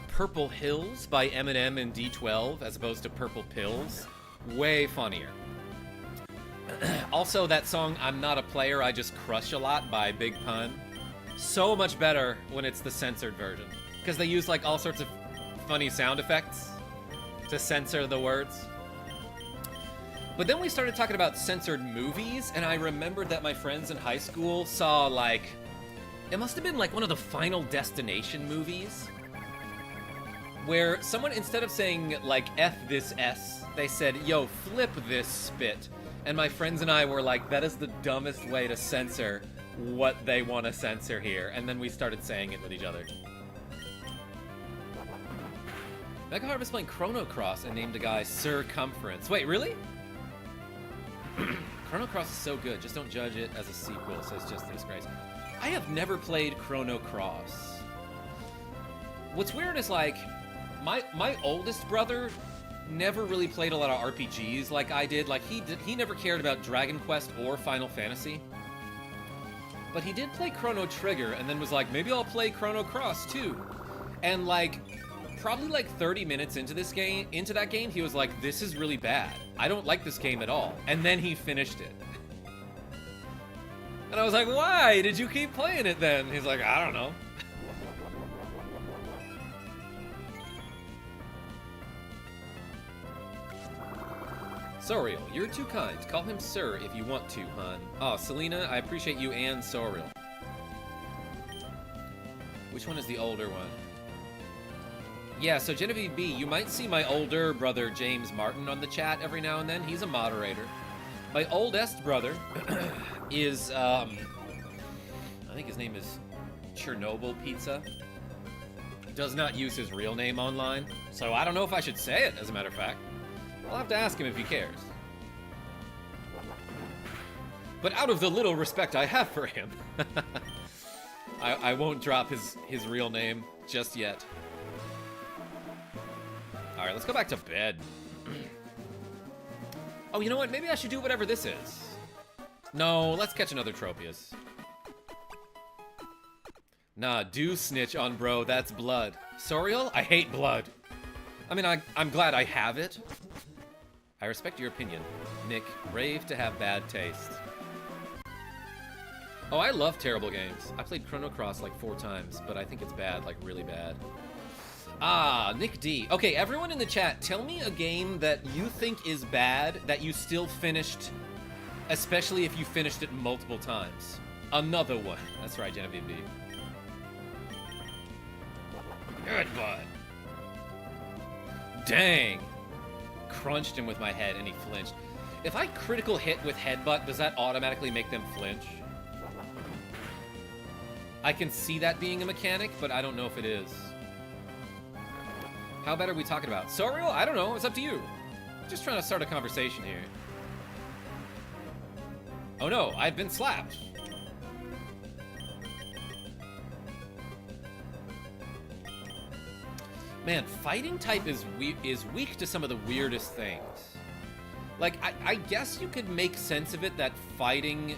Purple Hills by Eminem and D12 as opposed to Purple Pills. Way funnier. Also, that song, I'm Not a Player, I Just Crush a Lot by Big Pun. So much better when it's the censored version. Because they use like all sorts of funny sound effects to censor the words. But then we started talking about censored movies, and I remembered that my friends in high school saw like, it must have been like one of the Final Destination movies, where someone, instead of saying like F this S, they said, yo, flip this spit. And my friends and I were like, that is the dumbest way to censor what they want to censor here. And then we started saying it with each other. Mega Harvest playing Chrono Cross and named a guy Circumference. Wait, really? Chrono Cross is so good, just don't judge it as a sequel, says Just the Disgrace. I have never played Chrono Cross. What's weird is like, my oldest brother never really played a lot of RPGs like I did. Like he never cared about Dragon Quest or Final Fantasy. But he did play Chrono Trigger and then was like, maybe I'll play Chrono Cross too. And like, probably like 30 minutes into that game, he was like, this is really bad. I don't like this game at all. And then he finished it. And I was like, why did you keep playing it then? He's like, I don't know. Soriel, you're too kind. Call him Sir if you want to, hon. Oh, Selena, I appreciate you and Soriel. Which one is the older one? Yeah, so Genevieve B, you might see my older brother James Martin on the chat every now and then. He's a moderator. My oldest brother is, I think his name is Chernobyl Pizza. Does not use his real name online, so I don't know if I should say it, as a matter of fact. I'll have to ask him if he cares. But out of the little respect I have for him, I won't drop his real name just yet. Alright, let's go back to bed. Oh, you know what? Maybe I should do whatever this is. No, let's catch another Tropius. Nah, do snitch on bro, that's blood. Soriel, I hate blood. I mean, I'm glad I have it. I respect your opinion. Nick, brave to have bad taste. Oh, I love terrible games. I played Chrono Cross like 4 times, but I think it's bad, like really bad. Ah, Nick D. Okay, everyone in the chat, tell me a game that you think is bad that you still finished, especially if you finished it multiple times. Another one. That's right, Genevieve B. Good bud. Dang. Crunched him with my head and he flinched. If I critical hit with headbutt, does that automatically make them flinch? I can see that being a mechanic, but I don't know if it is. How bad are we talking about? Sorial? I don't know. It's up to you. Just trying to start a conversation here. Oh no, I've been slapped. Man, fighting type is weak to some of the weirdest things. Like, I guess you could make sense of it that fighting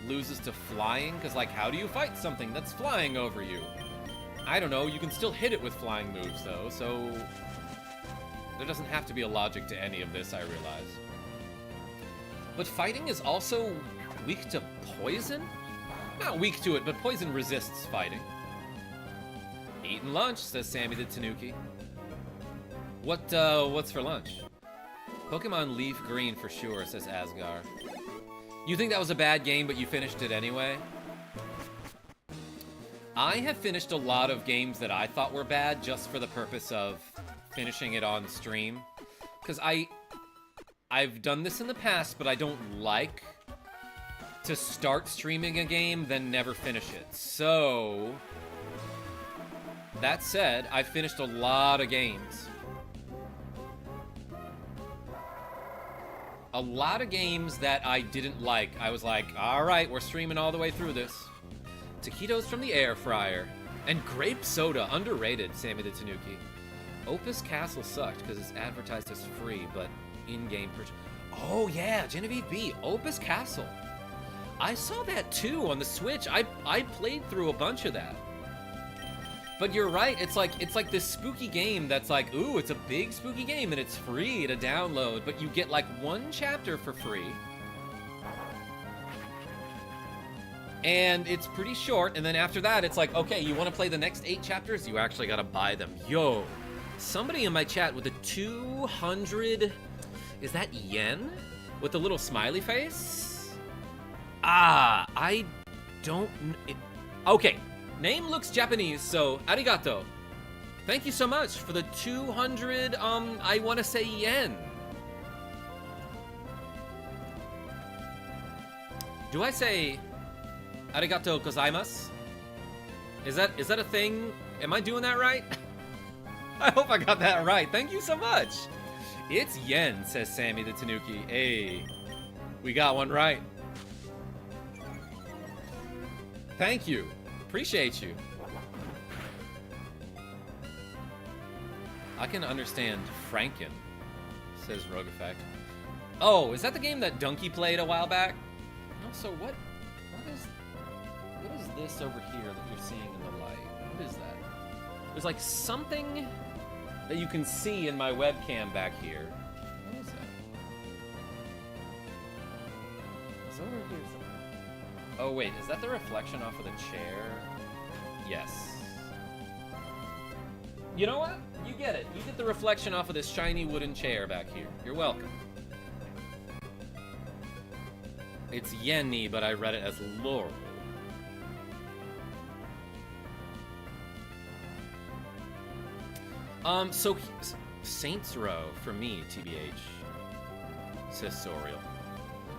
loses to flying, because, like, how do you fight something that's flying over you? I don't know, you can still hit it with flying moves, though, so there doesn't have to be a logic to any of this, I realize. But fighting is also weak to poison? Not weak to it, but poison resists fighting. Eating lunch, says Sammy the Tanuki. What's for lunch? Pokemon Leaf Green for sure, says Asgar. You think that was a bad game, but you finished it anyway? I have finished a lot of games that I thought were bad just for the purpose of finishing it on stream. Because I've done this in the past, but I don't like to start streaming a game, then never finish it. So, that said, I've finished a lot of games. A lot of games that I didn't like. I was like, alright, we're streaming all the way through this. Taquitos from the air fryer. And grape soda, underrated, Sammy the Tanuki. Opus Castle sucked because it's advertised as free, but in-game purchase. Oh yeah, Genevieve B, Opus Castle. I saw that too on the Switch. I played through a bunch of that. But you're right, it's like this spooky game that's like, ooh, it's a big spooky game and it's free to download, but you get like 1 chapter for free. And it's pretty short, and then after that, it's like, okay, you want to play the next 8 chapters? You actually gotta buy them. Yo, somebody in my chat with a 200, is that yen? With a little smiley face? Ah, I don't, okay, name looks Japanese, so arigato. Thank you so much for the 200, I want to say yen. Do I say arigato gozaimasu? Is that a thing? Am I doing that right? I hope I got that right. Thank you so much. It's yen, says Sammy the Tanuki. Hey, we got one right. Thank you. Appreciate you. I can understand Franken, says Rogue Effect. Oh, is that the game that Donkey played a while back? Also, what is this over here that you're seeing in the light? What is that? There's like something that you can see in my webcam back here. What is that? It's over here somewhere. Oh wait, is that the reflection off of the chair? Yes. You know what? You get it. You get the reflection off of this shiny wooden chair back here. You're welcome. It's Yenny, but I read it as Laurel. So Saints Row for me, TBH, says Sorial.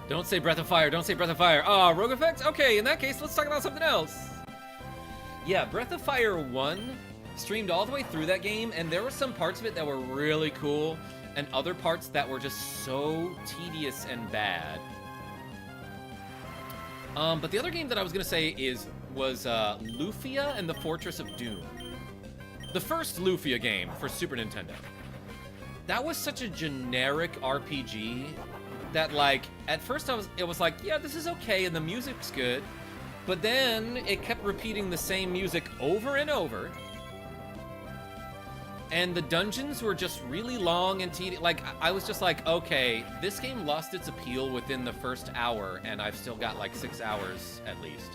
Don't say Breath of Fire, don't say Breath of Fire. Ah, Rogue Effect? Okay, in that case, let's talk about something else. Yeah, Breath of Fire 1 streamed all the way through that game, and there were some parts of it that were really cool, and other parts that were just so tedious and bad. But the other game that I was gonna say was Lufia and the Fortress of Doom. The first Lufia game for Super Nintendo. That was such a generic RPG that, like, at first it was like, yeah, this is okay and the music's good, but then it kept repeating the same music over and over. And the dungeons were just really long and tedious. Like, I was just like, okay, this game lost its appeal within the first hour, and I've still got like 6 hours at least.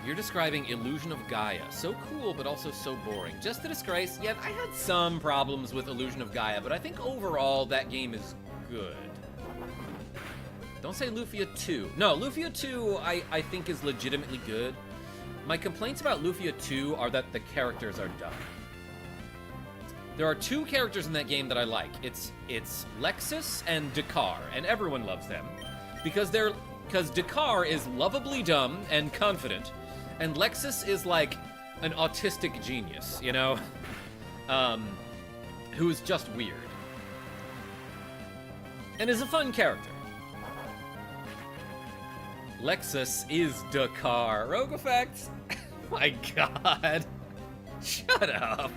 You're describing Illusion of Gaia. So cool, but also so boring. Just a disgrace. Yeah, I had some problems with Illusion of Gaia, but I think overall that game is good. Don't say Lufia 2. No, Lufia 2 I think is legitimately good. My complaints about Lufia 2 are that the characters are dumb. There are 2 characters in that game that I like. It's Lexus and Dakar, and everyone loves them. Because Dakar is lovably dumb and confident, and Lexus is like an autistic genius, you know? Who's just weird. And is a fun character. Lexus is Dakar. Rogue effects. My god. Shut up.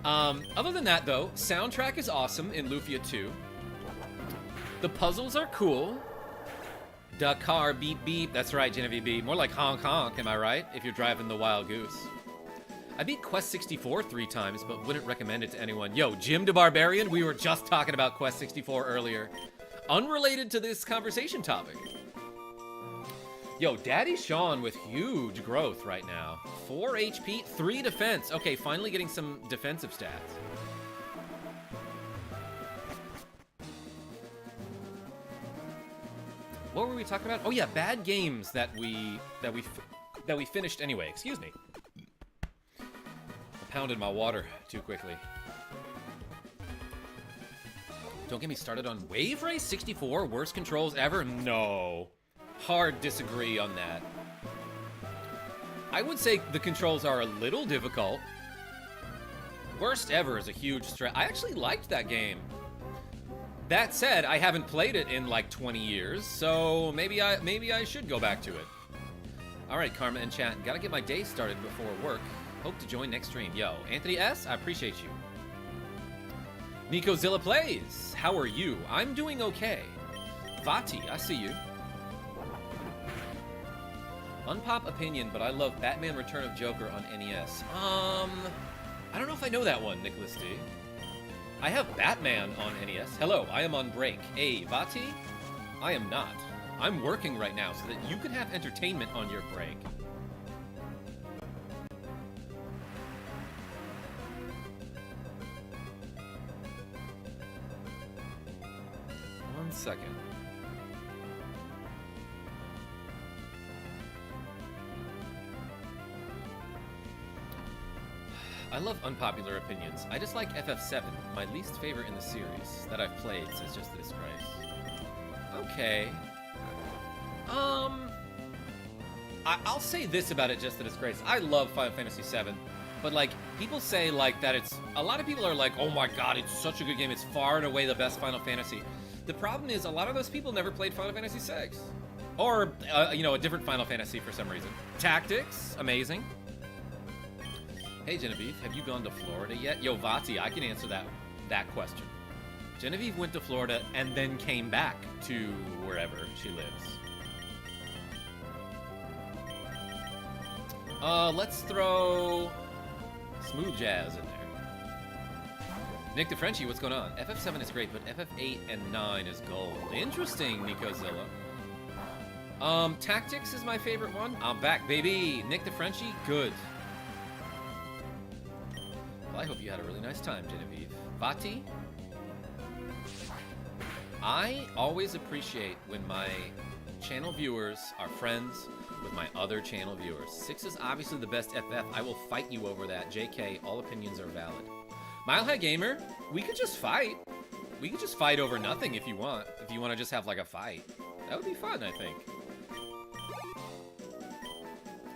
Other than that, though, soundtrack is awesome in Lufia 2. The puzzles are cool. Dakar, beep beep. That's right, Genevieve B. More like honk honk, am I right? If you're driving the Wild Goose. I beat Quest 64 3 times, but wouldn't recommend it to anyone. Yo, Jim the Barbarian, we were just talking about Quest 64 earlier. Unrelated to this conversation topic. Yo, Daddy Sean with huge growth right now. 4 HP, 3 defense. Okay, finally getting some defensive stats. What were we talking about? Oh yeah, bad games that we finished anyway. Excuse me. I pounded my water too quickly. Don't get me started on Wave Race 64, worst controls ever? No. Hard disagree on that. I would say the controls are a little difficult. Worst ever is a huge stretch. I actually liked that game. That said, I haven't played it in like 20 years, so maybe I should go back to it. Alright, Karma and chat, gotta get my day started before work. Hope to join next stream. Yo, Anthony S., I appreciate you. Nikozilla Plays, how are you? I'm doing okay. Vati, I see you. Unpop opinion, but I love Batman Return of Joker on NES. I don't know if I know that one, Nicholas D. I have Batman on NES. Hello, I am on break. Hey, Vati? I am not. I'm working right now so that you can have entertainment on your break. One second. I love unpopular opinions. I just like FF7, my least favorite in the series that I've played since Just a Disgrace. Okay. I'll say this about it, Just a Disgrace. I love Final Fantasy VII, but like, people say like that it's, a lot of people are like, oh my god, it's such a good game, it's far and away the best Final Fantasy. The problem is, a lot of those people never played Final Fantasy VI. Or, you know, a different Final Fantasy for some reason. Tactics, amazing. Hey Genevieve, have you gone to Florida yet? Yo, Vati, I can answer that question. Genevieve went to Florida and then came back to wherever she lives. Let's throw Smooth Jazz in there. Nick DeFrenchie, what's going on? FF7 is great, but FF8 and 9 is gold. Interesting, Nikozilla. Tactics is my favorite one. I'm back, baby. Nick DeFrenchie, good. Well, I hope you had a really nice time, Genevieve. Vati? I always appreciate when my channel viewers are friends with my other channel viewers. 6 is obviously the best FF. I will fight you over that. JK, all opinions are valid. Mile High Gamer, we could just fight. We could just fight over nothing if you want. If you want to just have like a fight. That would be fun, I think.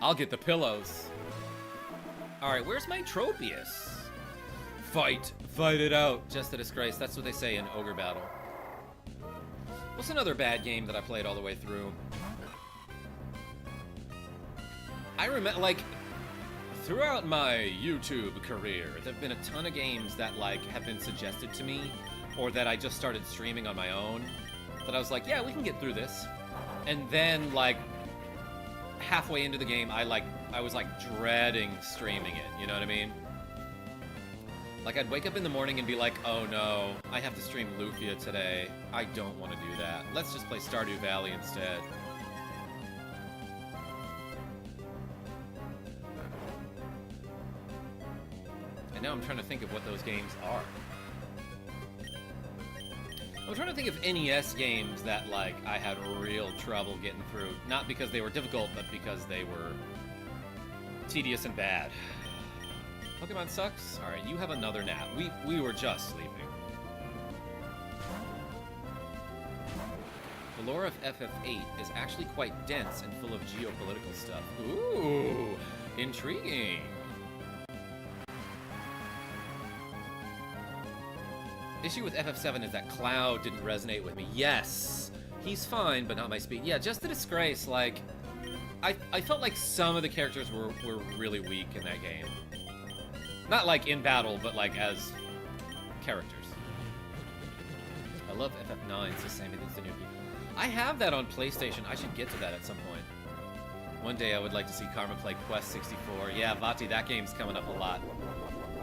I'll get the pillows. Alright, where's my Tropius? Fight. Fight it out. Just a disgrace. That's what they say in Ogre Battle. What's another bad game that I played all the way through? I remember, like, throughout my YouTube career, there have been a ton of games that, like, have been suggested to me, or that I just started streaming on my own, that I was like, yeah, we can get through this. And then, like, halfway into the game, I, like, I was like dreading streaming it, you know what I mean? Like I'd wake up in the morning and be like, oh no, I have to stream Lufia today. I don't want to do that. Let's just play Stardew Valley instead. And now I'm trying to think of what those games are. I'm trying to think of NES games that, like, I had real trouble getting through. Not because they were difficult, but because they were tedious and bad. Pokemon sucks? Alright, you have another nap. We were just sleeping. The lore of FF8 is actually quite dense and full of geopolitical stuff. Ooh, intriguing. Issue with FF7 is that Cloud didn't resonate with me. Yes, he's fine, but not my speed. Yeah, just a disgrace. Like, I felt like some of the characters were really weak in that game. Not like in battle, but like as characters. I love FF9. It's the same as the new people. I have that on PlayStation. I should get to that at some point. One day I would like to see Karma play Quest 64. Yeah, Vati, that game's coming up a lot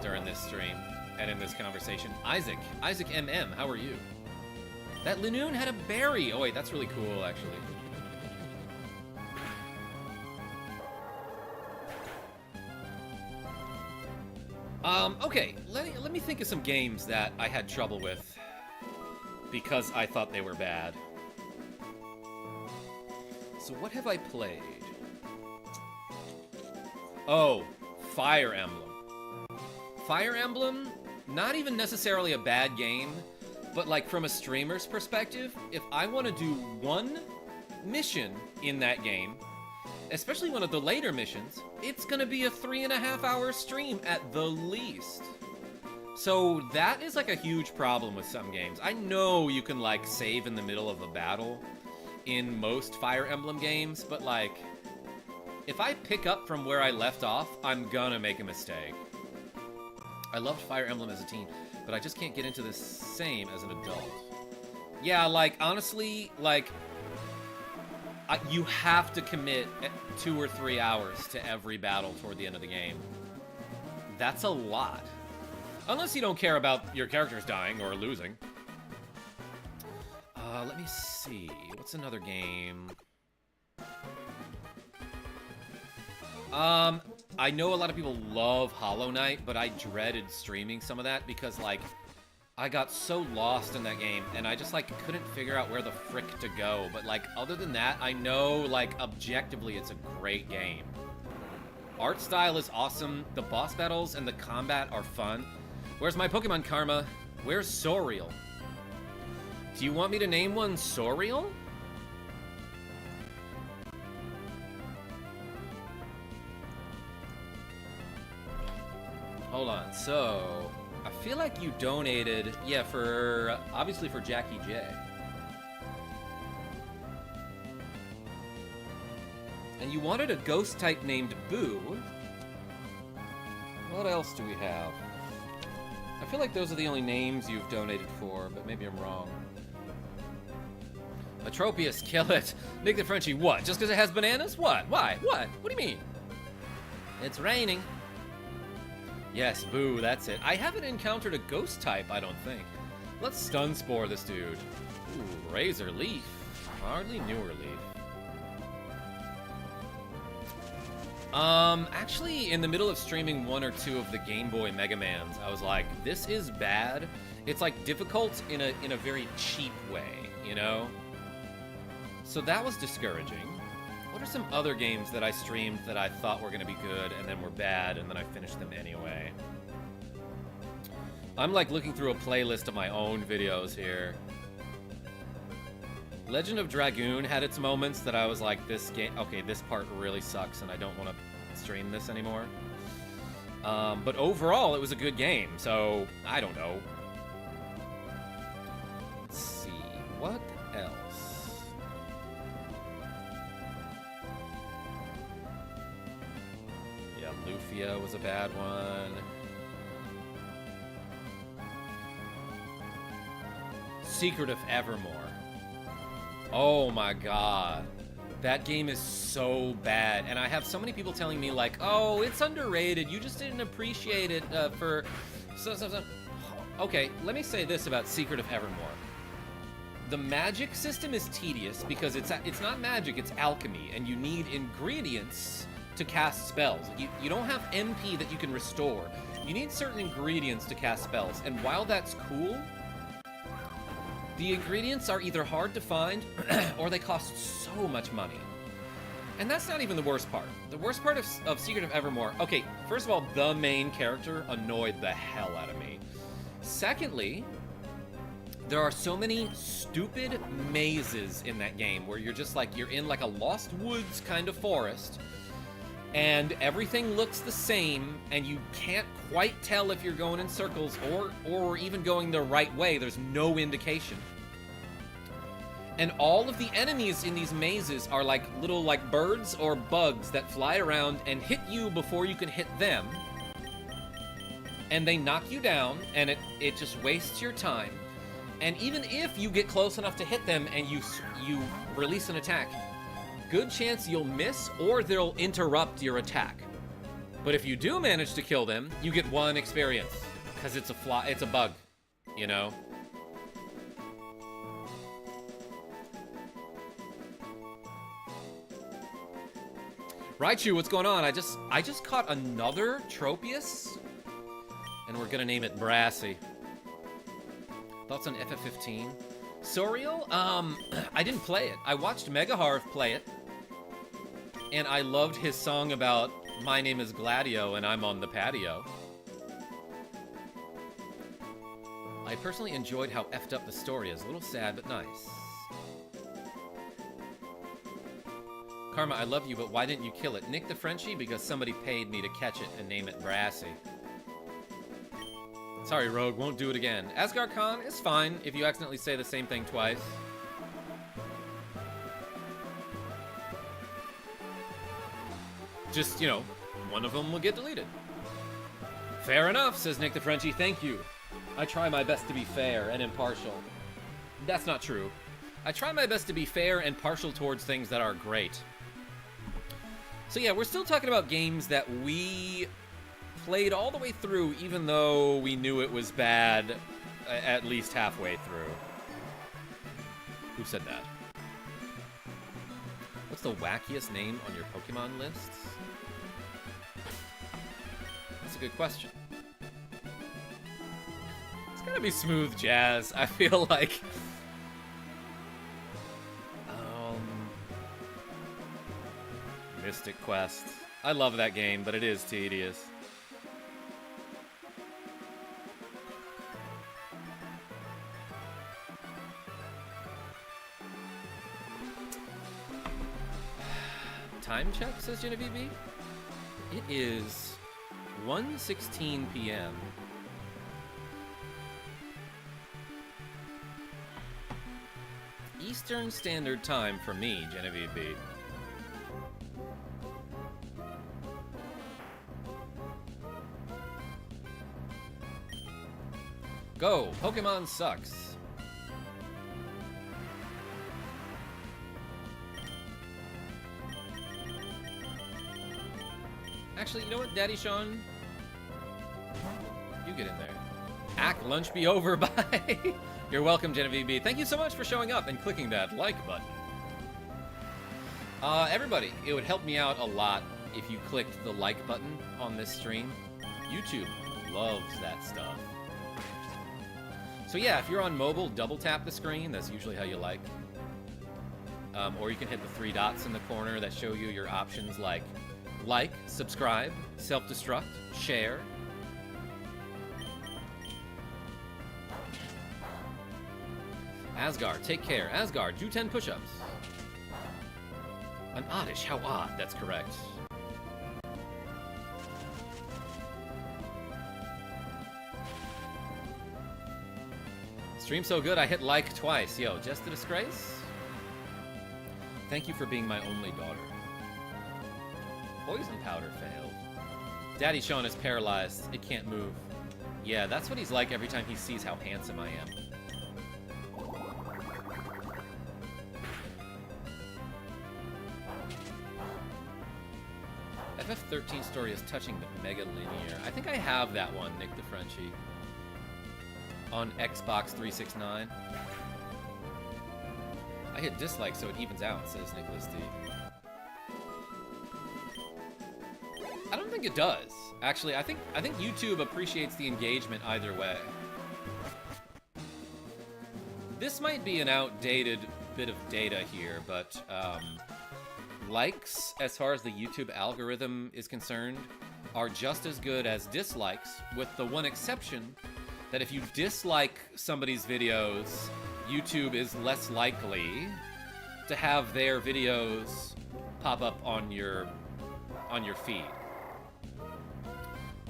during this stream. And in this conversation, Isaac MM, how are you? That Linoon had a berry. Oh wait, that's really cool, actually. Okay, let me think of some games that I had trouble with because I thought they were bad. So what have I played? Oh, Fire Emblem. Fire Emblem, not even necessarily a bad game, but like from a streamer's perspective, if I want to do one mission in that game, especially one of the later missions, it's gonna be a 3.5-hour stream at the least. So that is like a huge problem with some games. I know you can like save in the middle of a battle in most Fire Emblem games, but like, if I pick up from where I left off, I'm gonna make a mistake. I loved Fire Emblem as a teen, but I just can't get into the same as an adult. Yeah, like, honestly, like, you have to commit 2 or 3 hours to every battle toward the end of the game. That's a lot. Unless you don't care about your characters dying or losing. Let me see. What's another game? I know a lot of people love Hollow Knight, but I dreaded streaming some of that because, like, I got so lost in that game, and I just, like, couldn't figure out where the frick to go. But, like, other than that, I know, like, objectively, it's a great game. Art style is awesome. The boss battles and the combat are fun. Where's my Pokemon Karma? Where's Soriel? Do you want me to name one Soriel? Hold on, so I feel like you donated, yeah, for, obviously for Jackie J. And you wanted a ghost type named Boo. What else do we have? I feel like those are the only names you've donated for, but maybe I'm wrong. A Tropius, kill it. Nick the Frenchie, what? Just because it has bananas? What? Why? What? What do you mean? It's raining. Yes, Boo, that's it. I haven't encountered a ghost type, I don't think. Let's stun spore this dude. Ooh, Razor Leaf. Hardly newer Leaf. Actually, in the middle of streaming 1 or 2 of the Game Boy Mega Mans, I was like, this is bad. It's like difficult in a very cheap way, you know? So that was discouraging. What are some other games that I streamed that I thought were gonna be good and then were bad and then I finished them anyway? I'm like looking through a playlist of my own videos here. Legend of Dragoon had its moments that I was like, this game, okay, this part really sucks and I don't want to stream this anymore. But overall, it was a good game, so I don't know. Let's see, what else? Yeah, Lufia was a bad one. Secret of Evermore. Oh my god. That game is so bad, and I have so many people telling me like, "Oh, it's underrated. You just didn't appreciate it for." So. Okay, let me say this about Secret of Evermore. The magic system is tedious because it's not magic, it's alchemy, and you need ingredients to cast spells. You don't have MP that you can restore. You need certain ingredients to cast spells, and while that's cool, the ingredients are either hard to find or they cost so much money. And that's not even the worst part. The worst part of Secret of Evermore, okay, first of all, the main character annoyed the hell out of me. Secondly, there are so many stupid mazes in that game where you're just like, you're in like a Lost Woods kind of forest, and everything looks the same, and you can't quite tell if you're going in circles or even going the right way. There's no indication. And all of the enemies in these mazes are like little like birds or bugs that fly around and hit you before you can hit them. And they knock you down, and it just wastes your time. And even if you get close enough to hit them and you release an attack, good chance you'll miss or they'll interrupt your attack. But if you do manage to kill them, you get 1 experience because it's a bug, you know? Raichu, what's going on? I just caught another Tropius, and we're gonna name it Brassy. Thoughts on FF15? Soriel? I didn't play it. I watched Megaharv play it, and I loved his song about "My name is Gladio and I'm on the patio." I personally enjoyed how effed up the story is. A little sad, but nice. Karma, I love you, but why didn't you kill it? Nick the Frenchie? Because somebody paid me to catch it and name it Brassy. Sorry, Rogue, won't do it again. Asgard Khan is fine if you accidentally say the same thing twice. Just, you know, one of them will get deleted. Fair enough, says Nick the Frenchie. Thank you. I try my best to be fair and impartial. That's not true. I try my best to be fair and partial towards things that are great. So yeah, we're still talking about games that we played all the way through, even though we knew it was bad at least halfway through. Who said that? What's the wackiest name on your Pokemon lists? That's a good question. It's gotta be Smooth Jazz, I feel like. Mystic Quest. I love that game, but it is tedious. Time check, says Genevieve B. It is 1:16 p.m. Eastern Standard Time for me, Genevieve B. Go! Pokemon sucks. Actually, you know what, Daddy Sean? You get in there. Ack, lunch be over, bye! You're welcome, Genevieve B. Thank you so much for showing up and clicking that like button. Everybody, it would help me out a lot if you clicked the like button on this stream. YouTube loves that stuff. So yeah, if you're on mobile, double tap the screen. That's usually how you like. Or you can hit the 3 dots in the corner that show you your options like, subscribe, self-destruct, share. Asgard, take care. Asgard, do 10 push-ups. An oddish, how odd, that's correct. Stream so good, I hit like twice. Yo, just a disgrace? Thank you for being my only daughter. Poison powder failed. Daddy Sean is paralyzed. It can't move. Yeah, that's what he's like every time he sees how handsome I am. FF13 story is touching but mega linear. I think I have that one, Nick the Frenchie. On Xbox 369. I hit dislike so it evens out, says Nicholas D. I don't think it does. Actually, I think YouTube appreciates the engagement either way. This might be an outdated bit of data here, but likes, as far as the YouTube algorithm is concerned, are just as good as dislikes, with the one exception that if you dislike somebody's videos, YouTube is less likely to have their videos pop up on your feed.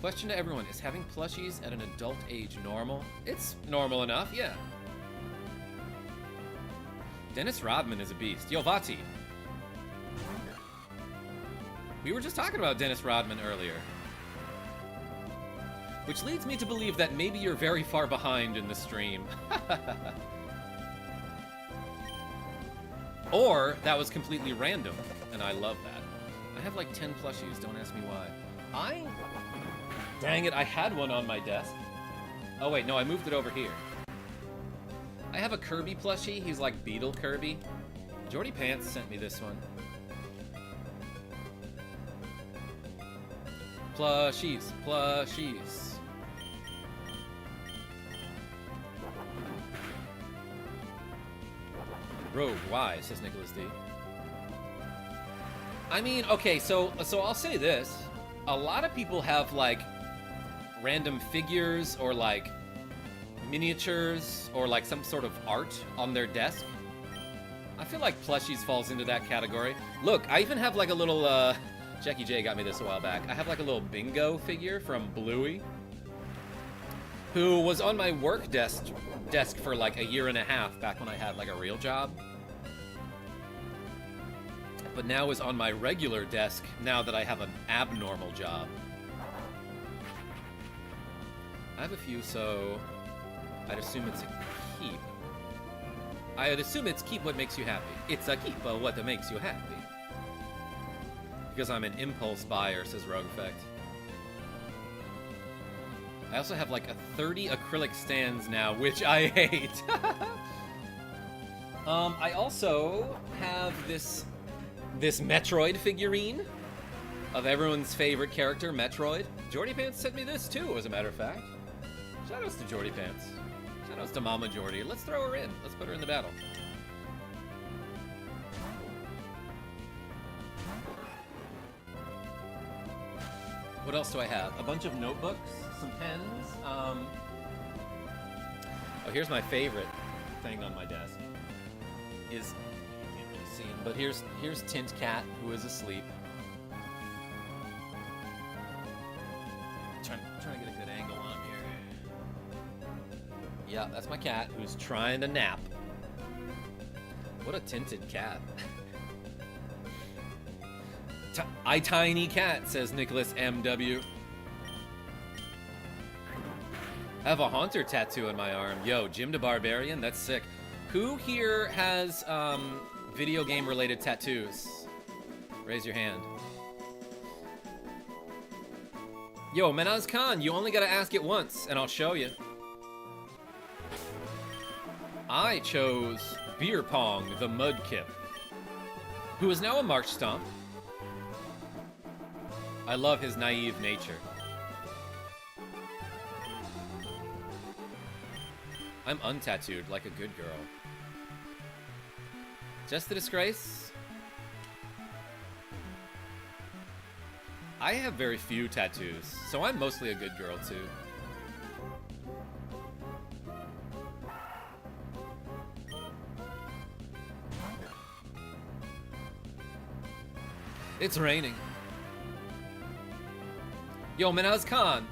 Question to everyone, is having plushies at an adult age normal? It's normal enough, yeah. Dennis Rodman is a beast. Yo, Vati. We were just talking about Dennis Rodman earlier. Which leads me to believe that maybe you're very far behind in the stream. Or that was completely random, and I love that. I have like 10 plushies, don't ask me why. Dang it, I had one on my desk. Oh wait, no, I moved it over here. I have a Kirby plushie, he's like Beetle Kirby. Jordy Pants sent me this one. Plushies, plushies. Rogue, why? Says Nicholas D. I mean, okay, so I'll say this. A lot of people have, like, random figures or, like, miniatures or, like, some sort of art on their desk. I feel like plushies falls into that category. Look, I even have, like, a little, Jackie J got me this a while back. I have, like, a little bingo figure from Bluey, who was on my work desk for like a year and a half back when I had like a real job, but now is on my regular desk now that I have an abnormal job. I have a few, so I'd assume it's a keep. I'd assume it's keep what makes you happy. It's a keep what makes you happy. Because I'm an impulse buyer, says Rogue Effect. I also have like a 30 acrylic stands now, which I hate. I also have this Metroid figurine of everyone's favorite character, Metroid. Jordy Pants sent me this too, as a matter of fact. Shoutouts to Jordy Pants. Shoutouts to Mama Jordy. Let's throw her in. Let's put her in the battle. What else do I have? A bunch of notebooks, some pens. Oh, here's my favorite thing on my desk. You can't really see him, but here's Tint Cat, who is asleep. Trying to get a good angle on him here. Yeah, that's my cat, who's trying to nap. What a tinted cat. Tiny cat, says Nicholas MW. I have a Haunter tattoo on my arm. Yo, Jim the Barbarian, that's sick. Who here has video game related tattoos? Raise your hand. Yo, Menaz Khan, you only gotta ask it once, and I'll show you. I chose Beer Pong, the Mudkip, who is now a March Stomp. I love his naive nature. I'm untattooed like a good girl. Just the disgrace? I have very few tattoos, so I'm mostly a good girl too. It's raining. Yo, Minaz Khan,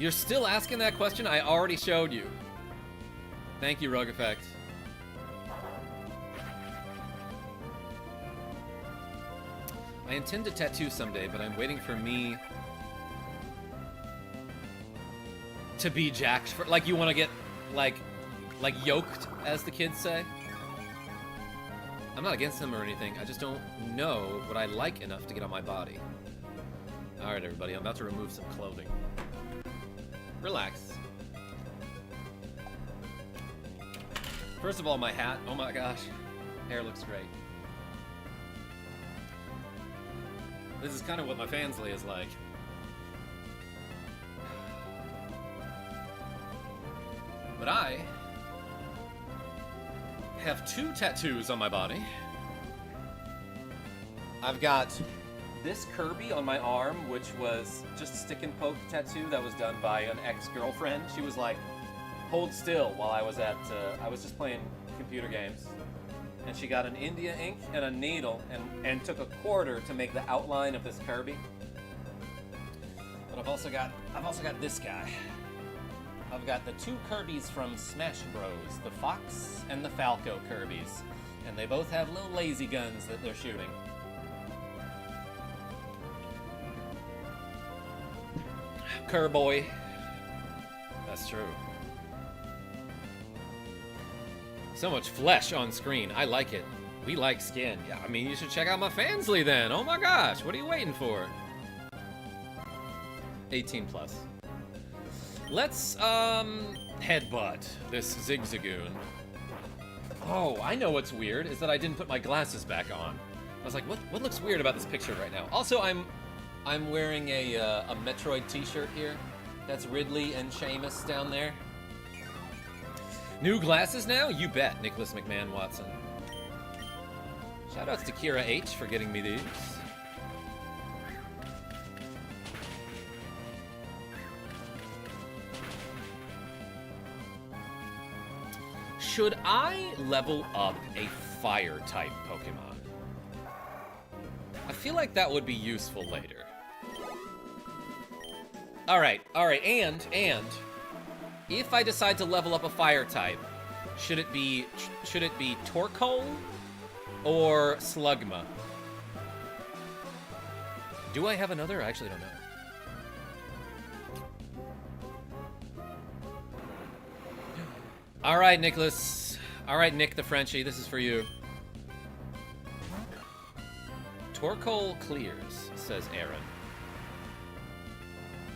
you're still asking that question? I already showed you. Thank you, Rogue Effect. I intend to tattoo someday, but I'm waiting for me to be jacked for, like, you want to get, like yoked, as the kids say. I'm not against them or anything. I just don't know what I like enough to get on my body. Alright, everybody, I'm about to remove some clothing. Relax. First of all, my hat. Oh my gosh. Hair looks great. This is kind of what my Fansly is like. But I have 2 tattoos on my body. I've got this Kirby on my arm, which was just a stick and poke tattoo that was done by an ex-girlfriend. She was like, hold still while I was at, I was just playing computer games. And she got an India ink and a needle and took a quarter to make the outline of this Kirby. But I've also got this guy. I've got the 2 Kirbys from Smash Bros, the Fox and the Falco Kirbys. And they both have little lazy guns that they're shooting. Kerboy. That's true. So much flesh on screen. I like it. We like skin. Yeah, I mean, you should check out my Fansly then. Oh my gosh, what are you waiting for? 18 plus. Let's, headbutt this Zigzagoon. Oh, I know what's weird, is that I didn't put my glasses back on. I was like, what looks weird about this picture right now? Also, I'm wearing a Metroid t-shirt here. That's Ridley and Seamus down there. New glasses now? You bet, Nicholas McMahon Watson. Shoutouts to Kira H for getting me these. Should I level up a fire-type Pokemon? I feel like that would be useful later. Alright, and if I decide to level up a fire type, should it be Torkoal or Slugma? Do I have another? I actually don't know. Alright, Nicholas. Alright, Nick the Frenchie, this is for you. Torkoal clears, says Aaron.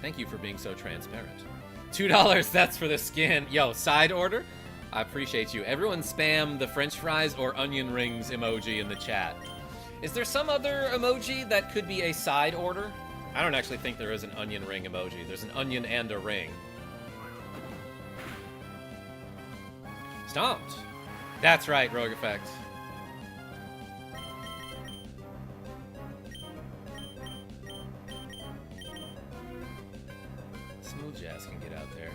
Thank you for being so transparent. $2, that's for the skin. Yo, side order? I appreciate you. Everyone spam the French fries or onion rings emoji in the chat. Is there some other emoji that could be a side order? I don't actually think there is an onion ring emoji. There's an onion and a ring. Stomped. That's right, Rogue Effect. Smooth Jazz can get out there.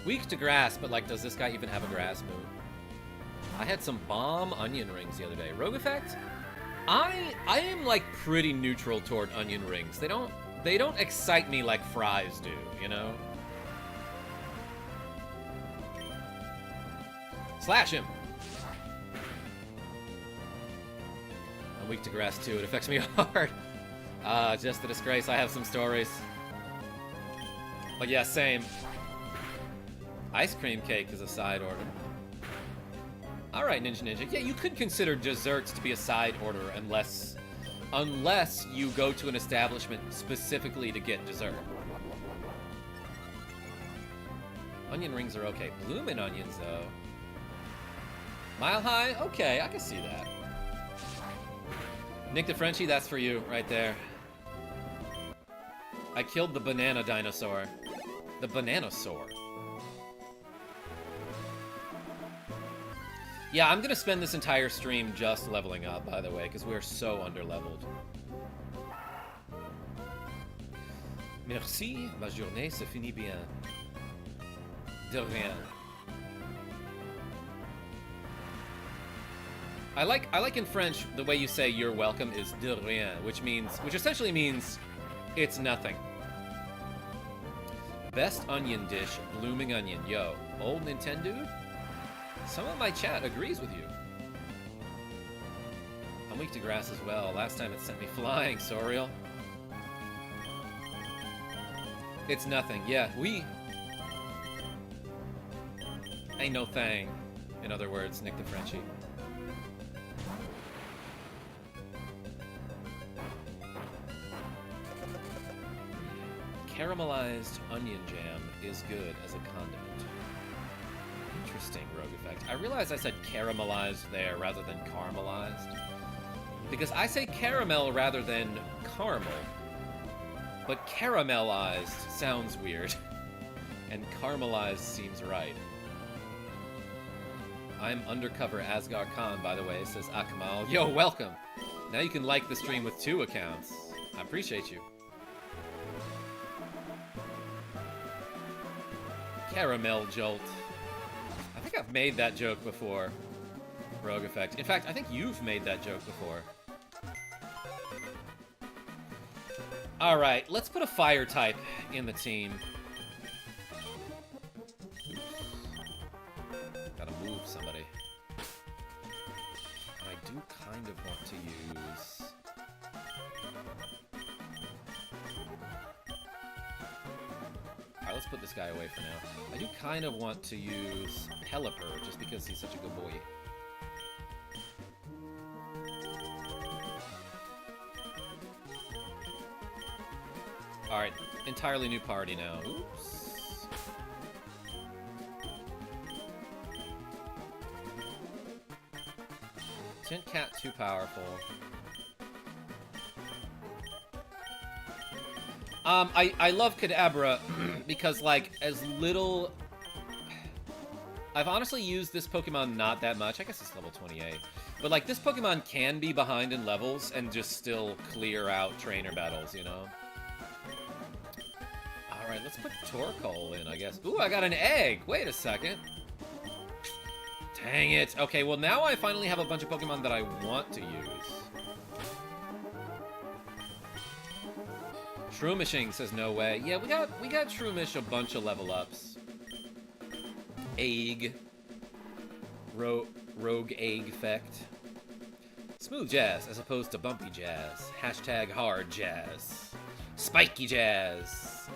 Weak to grass, but like, does this guy even have a grass move? I had some bomb onion rings the other day. Rogue Effect? I am like pretty neutral toward onion rings. They don't excite me like fries do, you know? Slash him! I'm weak to grass too. It affects me hard. Just a disgrace. I have some stories. But yeah, same. Ice cream cake is a side order. Alright, Ninja. Yeah, you could consider desserts to be a side order unless you go to an establishment specifically to get dessert. Onion rings are okay. Bloomin' onions, though. Mile High? Okay, I can see that. Nick the Frenchie, that's for you, right there. I killed the banana dinosaur. The Bananasaur. Yeah, I'm gonna spend this entire stream just leveling up, by the way, because we're so underleveled. Merci, ma journée se finit bien. De rien. I like in French the way you say you're welcome is de rien, which essentially means it's nothing. Best onion dish, blooming onion. Yo, old Nintendo? Some of my chat agrees with you. I'm weak to grass as well. Last time it sent me flying, Soriel. It's nothing. Yeah, ain't no thing. In other words, Nick the Frenchie. caramelized onion jam is good as a condiment. Interesting, Rogue Effect. I realize I said caramelized there rather than caramelized. Because I say caramel rather than caramel. But caramelized sounds weird. And caramelized seems right. I'm undercover Asgar Khan, by the way, says Akmal. Yo, welcome! Now you can like the stream with 2 accounts. I appreciate you. Caramel Jolt. I think I've made that joke before, Rogue Effect. In fact, I think you've made that joke before. Alright, let's put a fire type in the team. Gotta move somebody. And I do kind of want to use... Alright, let's put this guy away for now. I do kind of want to use Pelipper, just because he's such a good boy. Alright, entirely new party now. Oops. Tint Cat too powerful. I love Kadabra because, like, as little... I've honestly used this Pokemon not that much. I guess it's level 28. But, like, this Pokemon can be behind in levels and just still clear out trainer battles, you know? Alright, let's put Torkoal in, I guess. Ooh, I got an egg! Wait a second. Dang it. Okay, well, now I finally have a bunch of Pokemon that I want to use. Shroomish says no way. Yeah, we got Shroomish a bunch of level ups. Egg. Rogue Egg effect. Smooth jazz as opposed to bumpy jazz. Hashtag hard jazz. Spiky jazz.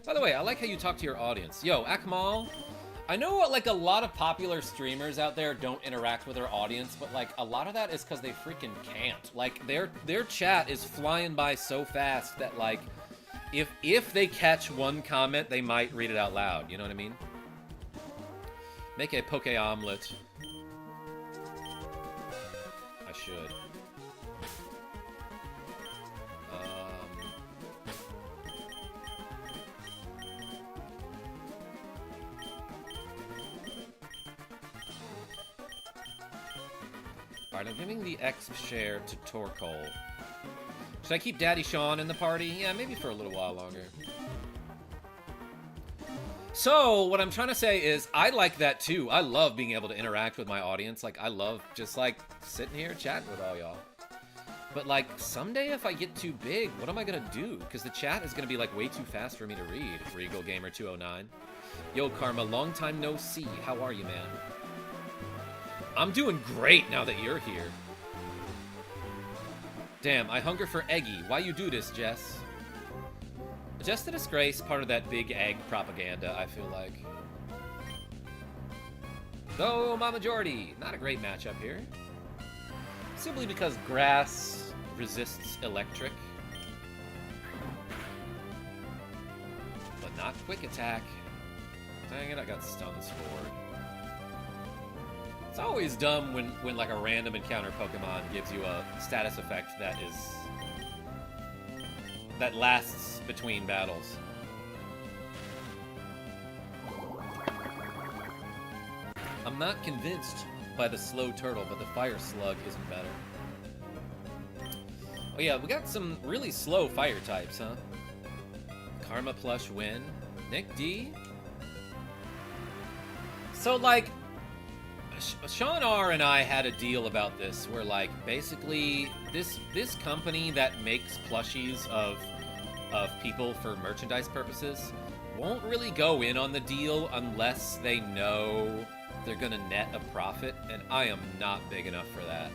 By the way, I like how you talk to your audience. Yo, Akmal, I know, like, a lot of popular streamers out there don't interact with their audience, but, like, a lot of that is because they freaking can't. Like, their chat is flying by so fast that, like, if they catch one comment, they might read it out loud. You know what I mean? Make a Poke Omelet. I should. Alright, I'm giving the X share to Torkoal. Should I keep Daddy Sean in the party? Yeah, maybe for a little while longer. So, what I'm trying to say is, I like that too. I love being able to interact with my audience. Like, I love just, like, sitting here chatting with all y'all. But, like, someday if I get too big, what am I gonna do? Because the chat is gonna be, like, way too fast for me to read. Regal Gamer 209. Yo, Karma, long time no see. How are you, man? I'm doing great now that you're here. Damn, I hunger for Eggy. Why you do this, Jess? Just a disgrace, part of that big egg propaganda, I feel like. Go, Mama Jordy! Not a great matchup here. Simply because grass resists electric. But not quick attack. Dang it, I got stun scored. It's always dumb when like a random encounter Pokemon gives you a status effect that lasts between battles. I'm not convinced by the slow turtle, but the fire slug isn't better. Oh yeah, we got some really slow fire types, huh? Karma Plush win. Nick D. So like, Sean R and I had a deal about this where, like, basically this company that makes plushies of people for merchandise purposes won't really go in on the deal unless they know they're gonna net a profit, and I am not big enough for that.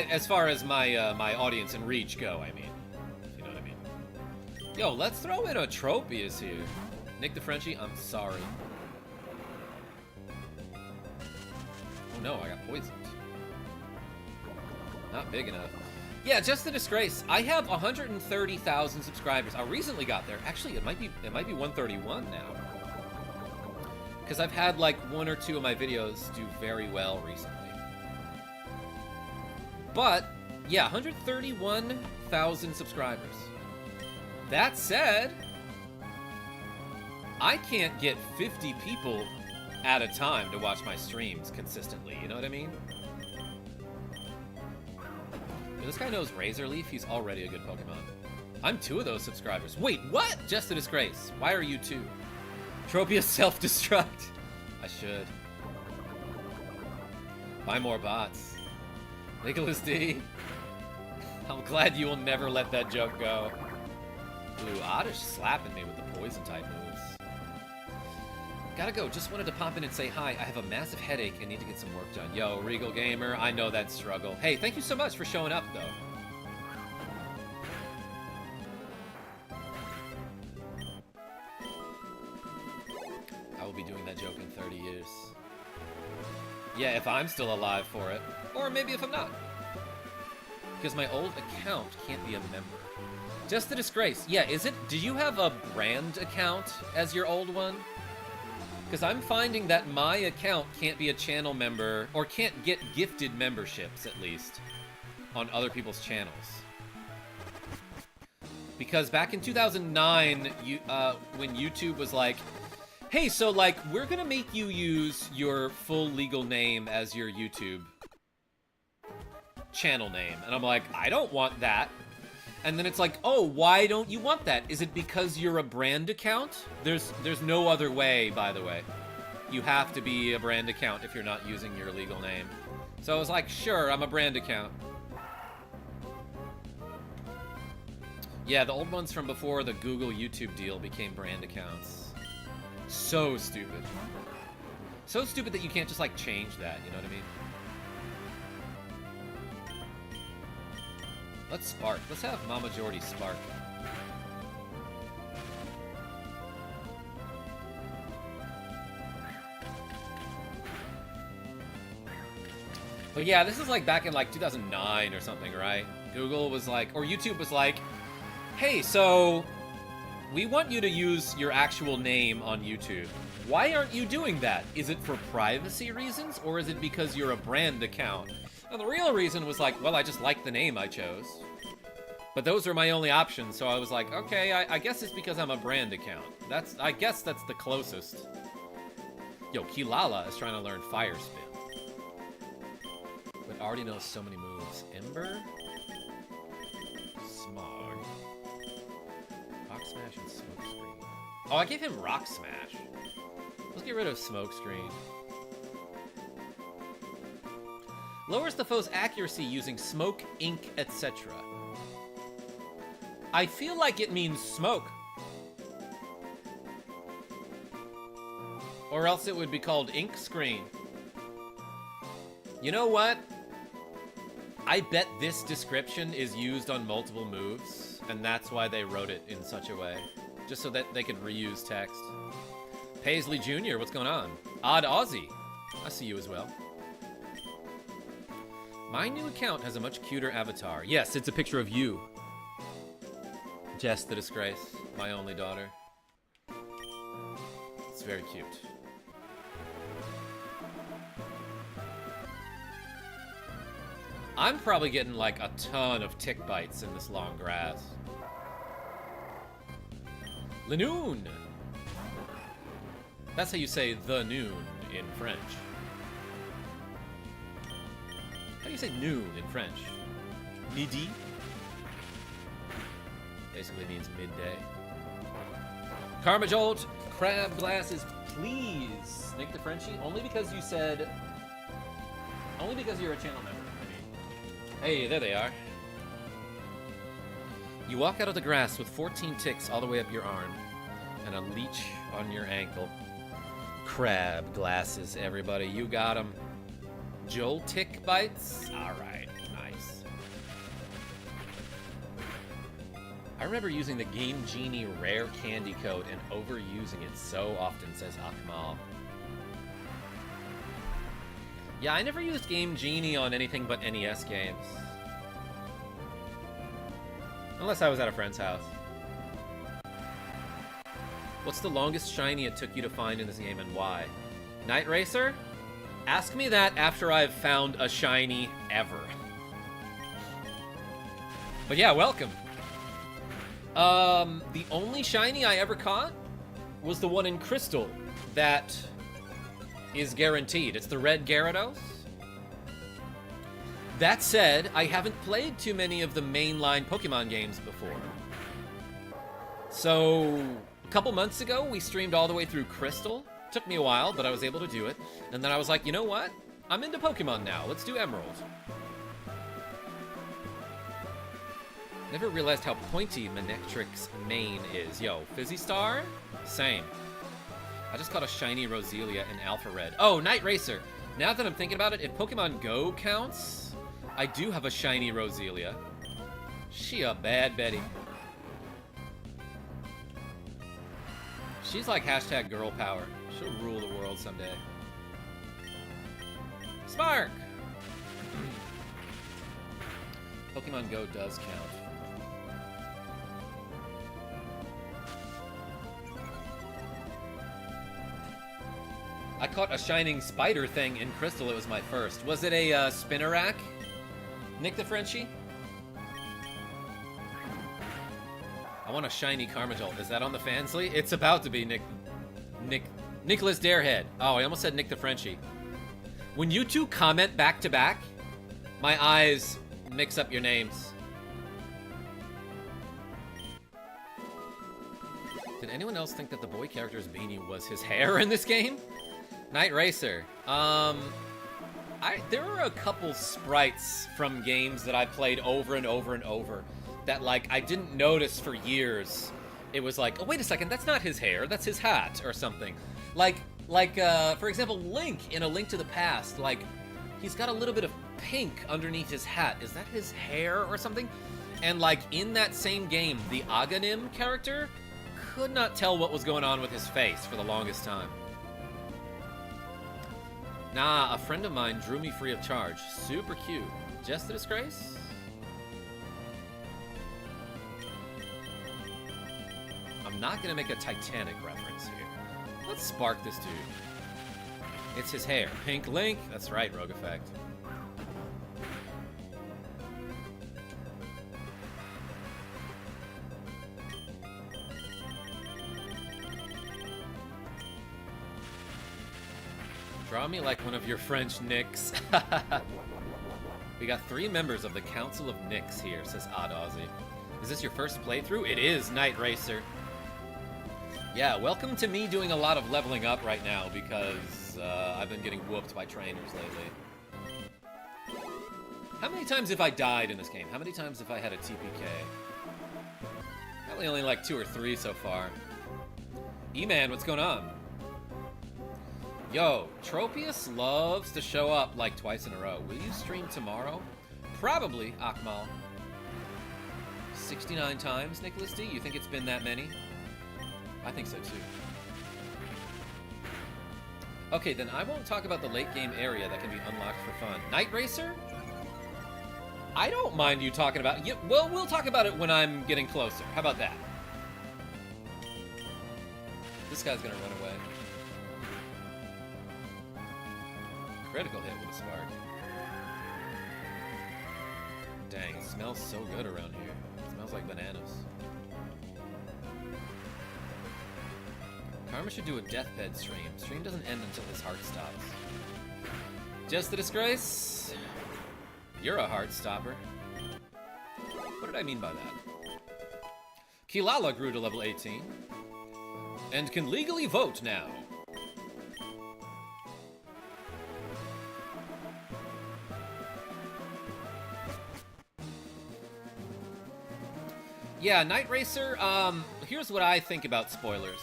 As far as my my audience and reach go, I mean. Yo, let's throw in a Tropius here. Nick the Frenchie, I'm sorry. Oh no, I got poisoned. Not big enough. Yeah, just a disgrace. I have 130,000 subscribers. I recently got there. Actually, it might be 131 now. Because I've had like 1 or 2 of my videos do very well recently. But yeah, 131,000 subscribers. That said, I can't get 50 people at a time to watch my streams consistently, you know what I mean? This guy knows Razorleaf, he's already a good Pokemon. I'm 2 of those subscribers. Wait, what? Just a disgrace. Why are you 2? Tropius self-destruct. I should. Buy more bots. Nicholas D. I'm glad you will never let that joke go. Blue Oddish slapping me with the poison type moves. Gotta go, just wanted to pop in and say hi. I have a massive headache and need to get some work done. Yo, Regal Gamer, I know that struggle. Hey, thank you so much for showing up, though. I will be doing that joke in 30 years. Yeah, if I'm still alive for it. Or maybe if I'm not. Because my old account can't be a member. Just a disgrace. Yeah, is it? Do you have a brand account as your old one? Because I'm finding that my account can't be a channel member, or can't get gifted memberships, at least, on other people's channels. Because back in 2009, when YouTube was like, hey, so, like, we're gonna make you use your full legal name as your YouTube channel name. And I'm like, I don't want that. And then it's like, oh, why don't you want that? Is it because you're a brand account? There's no other way, by the way. You have to be a brand account if you're not using your legal name. So I was like, sure, I'm a brand account. Yeah, the old ones from before the Google YouTube deal became brand accounts. So stupid. So stupid that you can't just, like, change that, you know what I mean? Let's spark. Let's have Mama Jordy spark. But yeah, this is like back in like 2009 or something, right? Google was like, or YouTube was like, hey, so we want you to use your actual name on YouTube. Why aren't you doing that? Is it for privacy reasons, or is it because you're a brand account? And the real reason was like, well, I just like the name I chose. But those are my only options, so I was like, okay, I guess it's because I'm a brand account. I guess that's the closest. Yo, Kilala is trying to learn Fire Spin. But already knows so many moves. Ember? Smog. Rock Smash and Smoke Screen. Oh, I gave him Rock Smash. Let's get rid of Smoke Screen. Lowers the foe's accuracy using smoke, ink, etc. I feel like it means smoke. Or else it would be called ink screen. You know what? I bet this description is used on multiple moves, and that's why they wrote it in such a way. Just so that they could reuse text. Paisley Jr., what's going on? Odd Aussie, I see you as well. My new account has a much cuter avatar. Yes, it's a picture of you. Jess the Disgrace, my only daughter. It's very cute. I'm probably getting like a ton of tick bites in this long grass. Lanoon! That's how you say the noon in French. How do you say noon in French? Midi? Basically means midday. Karmajolt, crab glasses, please. Nick the Frenchie, only because you said... Only because you're a channel member, I mean. Hey, there they are. You walk out of the grass with 14 ticks all the way up your arm, and a leech on your ankle. Crab glasses, everybody, you got them. Joel tick bites? Alright, nice. I remember using the Game Genie rare candy code and overusing it so often, says Akmal. Yeah, I never used Game Genie on anything but NES games. Unless I was at a friend's house. What's the longest shiny it took you to find in this game and why? Night Racer? Ask me that after I've found a shiny ever. But yeah, welcome. The only shiny I ever caught was the one in Crystal that is guaranteed. It's the red Gyarados. That said, I haven't played too many of the mainline Pokemon games before. So, a couple months ago, we streamed all the way through Crystal. Took me a while, but I was able to do it. And then I was like, you know what? I'm into Pokemon now. Let's do Emerald. Never realized how pointy Manectric's mane is. Yo, Fizzy Star? Same. I just caught a shiny Roselia in Alpha Red. Oh, Night Racer. Now that I'm thinking about it, if Pokemon Go counts, I do have a shiny Roselia. She a bad Betty. She's like hashtag girl power. She'll rule the world someday. Spark! Pokemon Go does count. I caught a shining spider thing in Crystal. It was my first. Was it a Spinnerack? Nick the Frenchie? I want a shiny Carmichael. Is that on the Fansly? It's about to be Nicholas Darehead. Oh, I almost said Nick the Frenchie. When you two comment back to back, my eyes mix up your names. Did anyone else think that the boy character's beanie was his hair in this game? Night Racer. There are a couple sprites from games that I played over and over and over that, like, I didn't notice for years. It was like, oh, wait a second, that's not his hair, that's his hat, or something. Like, for example, Link in A Link to the Past, like, he's got a little bit of pink underneath his hat. Is that his hair or something? And, like, in that same game, the Aghanim character could not tell what was going on with his face for the longest time. Nah, a friend of mine drew me free of charge. Super cute. Just a disgrace? I'm not gonna make a Titanic reference here. Let's spark this dude. It's his hair. Pink Link? That's right, Rogue Effect. Draw me like one of your French Nicks. We got 3 members of the Council of Nicks here, says Odd Aussie. Is this your first playthrough? It is, Night Racer. Yeah, welcome to me doing a lot of leveling up right now because I've been getting whooped by trainers lately. How many times have I died in this game? How many times have I had a TPK? Probably only like 2 or 3 so far. E-Man, what's going on? Yo, Tropius loves to show up like twice in a row. Will you stream tomorrow? Probably, Akmal. 69 times, Nicholas D? You think it's been that many? I think so too. Okay, then I won't talk about the late game area that can be unlocked for fun. Night Racer? I don't mind you talking about it. Well, we'll talk about it when I'm getting closer. How about that? This guy's gonna run away. Critical hit with a spark. Dang, it smells so good around here. It smells like bananas. Karma should do a deathbed stream. Stream doesn't end until his heart stops. Just a disgrace. You're a heart stopper. What did I mean by that? Kilala grew to level 18 and can legally vote now. Yeah, Night Racer, here's what I think about spoilers.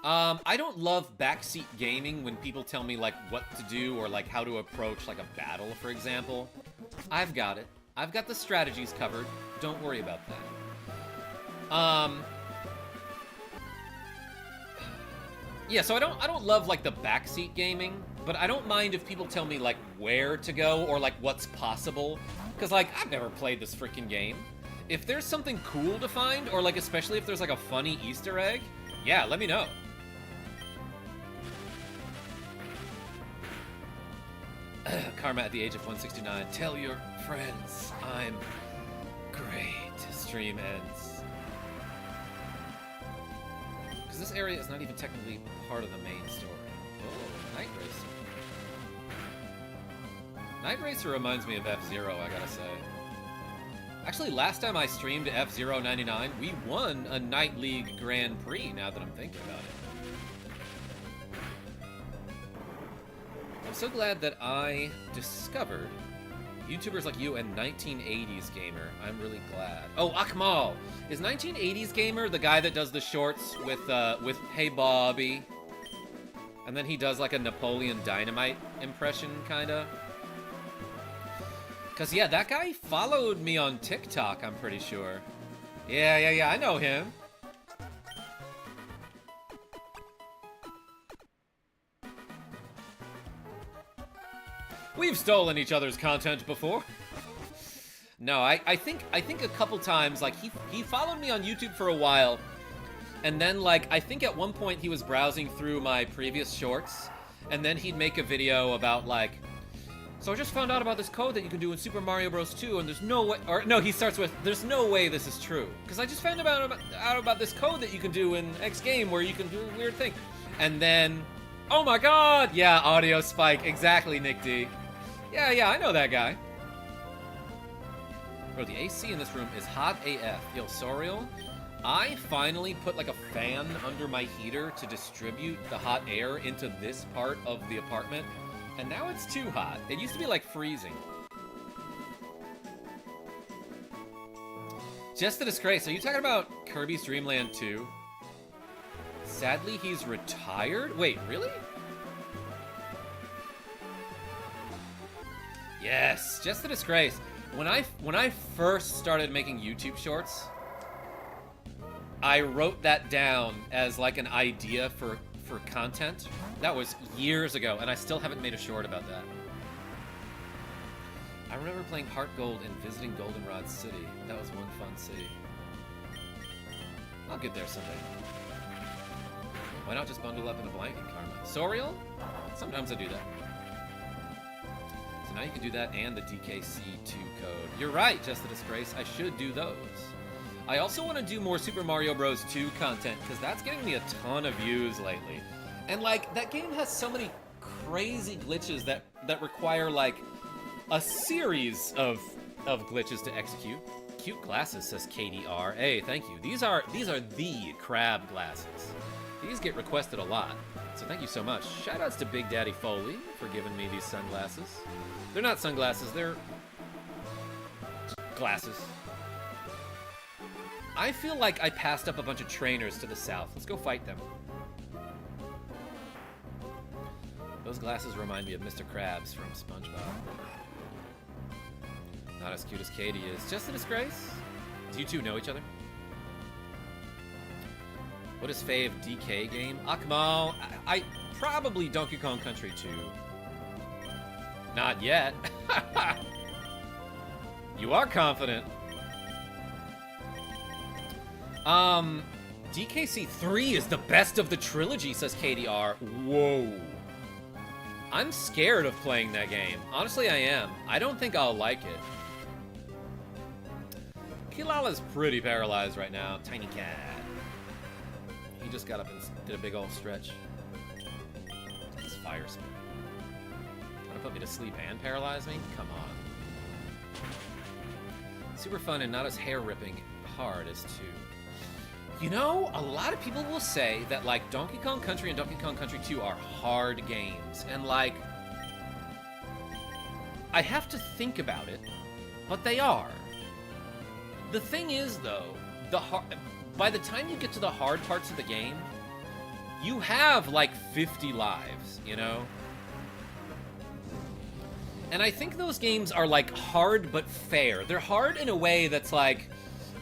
I don't love backseat gaming when people tell me, like, what to do or, like, how to approach, like, a battle, for example. I've got it. I've got the strategies covered. Don't worry about that. Yeah, so I don't love, like, the backseat gaming. but I don't mind if people tell me, like, where to go or, like, what's possible. Because, like, I've never played this freaking game. If there's something cool to find, or, like, especially if there's, like, a funny Easter egg, yeah, let me know. Karma at the age of 169. Tell your friends I'm great. Stream ends. Because this area is not even technically part of the main story. Oh, Night Racer. Night Racer reminds me of F-Zero, I gotta say. Actually, last time I streamed F-Zero 99, we won a Night League Grand Prix, now that I'm thinking about it. I'm so glad that I discovered YouTubers like you and 1980s Gamer. I'm really glad. Oh, Akmal! Is 1980s Gamer the guy that does the shorts with Hey Bobby? And then he does like a Napoleon Dynamite impression, kinda? Cause yeah, that guy followed me on TikTok, I'm pretty sure. Yeah, I know him. We've stolen each other's content before. No, I think a couple times, like, he followed me on YouTube for a while, and then, like, I think at one point he was browsing through my previous shorts, and then he'd make a video about, like, so I just found out about this code that you can do in Super Mario Bros. 2, and there's no way, or no, he starts with, there's no way this is true, because I just found out about this code that you can do in X game where you can do a weird thing, and then, oh my god, yeah, audio spike, exactly, Nick D. Yeah, I know that guy. Bro, the AC in this room is hot AF. Yo, Sorial, I finally put like a fan under my heater to distribute the hot air into this part of the apartment, and now it's too hot. It used to be like freezing. Just a disgrace. Are you talking about Kirby's Dream Land 2? Sadly, he's retired? Wait, really? Yes, just a disgrace. When I first started making YouTube shorts, I wrote that down as like an idea for content. That was years ago, and I still haven't made a short about that. I remember playing Heart Gold and visiting Goldenrod City. That was one fun city. I'll get there someday. Why not just bundle up in a blanket, Karma? Sorial? Sometimes I do that. Now you can do that and the DKC2 code. You're right, Just a Disgrace. I should do those. I also want to do more Super Mario Bros. 2 content, because that's getting me a ton of views lately. And, like, that game has so many crazy glitches that require, like, a series of glitches to execute. Cute glasses, says KDR. Hey, thank you. These are the crab glasses. These get requested a lot, so thank you so much. Shoutouts to Big Daddy Foley for giving me these sunglasses. They're not sunglasses, they're glasses. I feel like I passed up a bunch of trainers to the south. Let's go fight them. Those glasses remind me of Mr. Krabs from SpongeBob. Not as cute as Katie is. Just a disgrace? Do you two know each other? What is fave DK game? Akmal, I probably Donkey Kong Country 2. Not yet. You are confident. DKC 3 is the best of the trilogy, says KDR. Whoa. I'm scared of playing that game. Honestly, I am. I don't think I'll like it. Kilala's pretty paralyzed right now. Tiny cat. He just got up and did a big old stretch. This fire spin. Wanna put me to sleep and paralyze me? Come on. Super fun and not as hair-ripping hard as 2. You know, a lot of people will say that, like, Donkey Kong Country and Donkey Kong Country 2 are hard games. And, like, I have to think about it, but they are. The thing is, though, by the time you get to the hard parts of the game, you have, like, 50 lives, you know? And I think those games are, like, hard but fair. They're hard in a way that's like,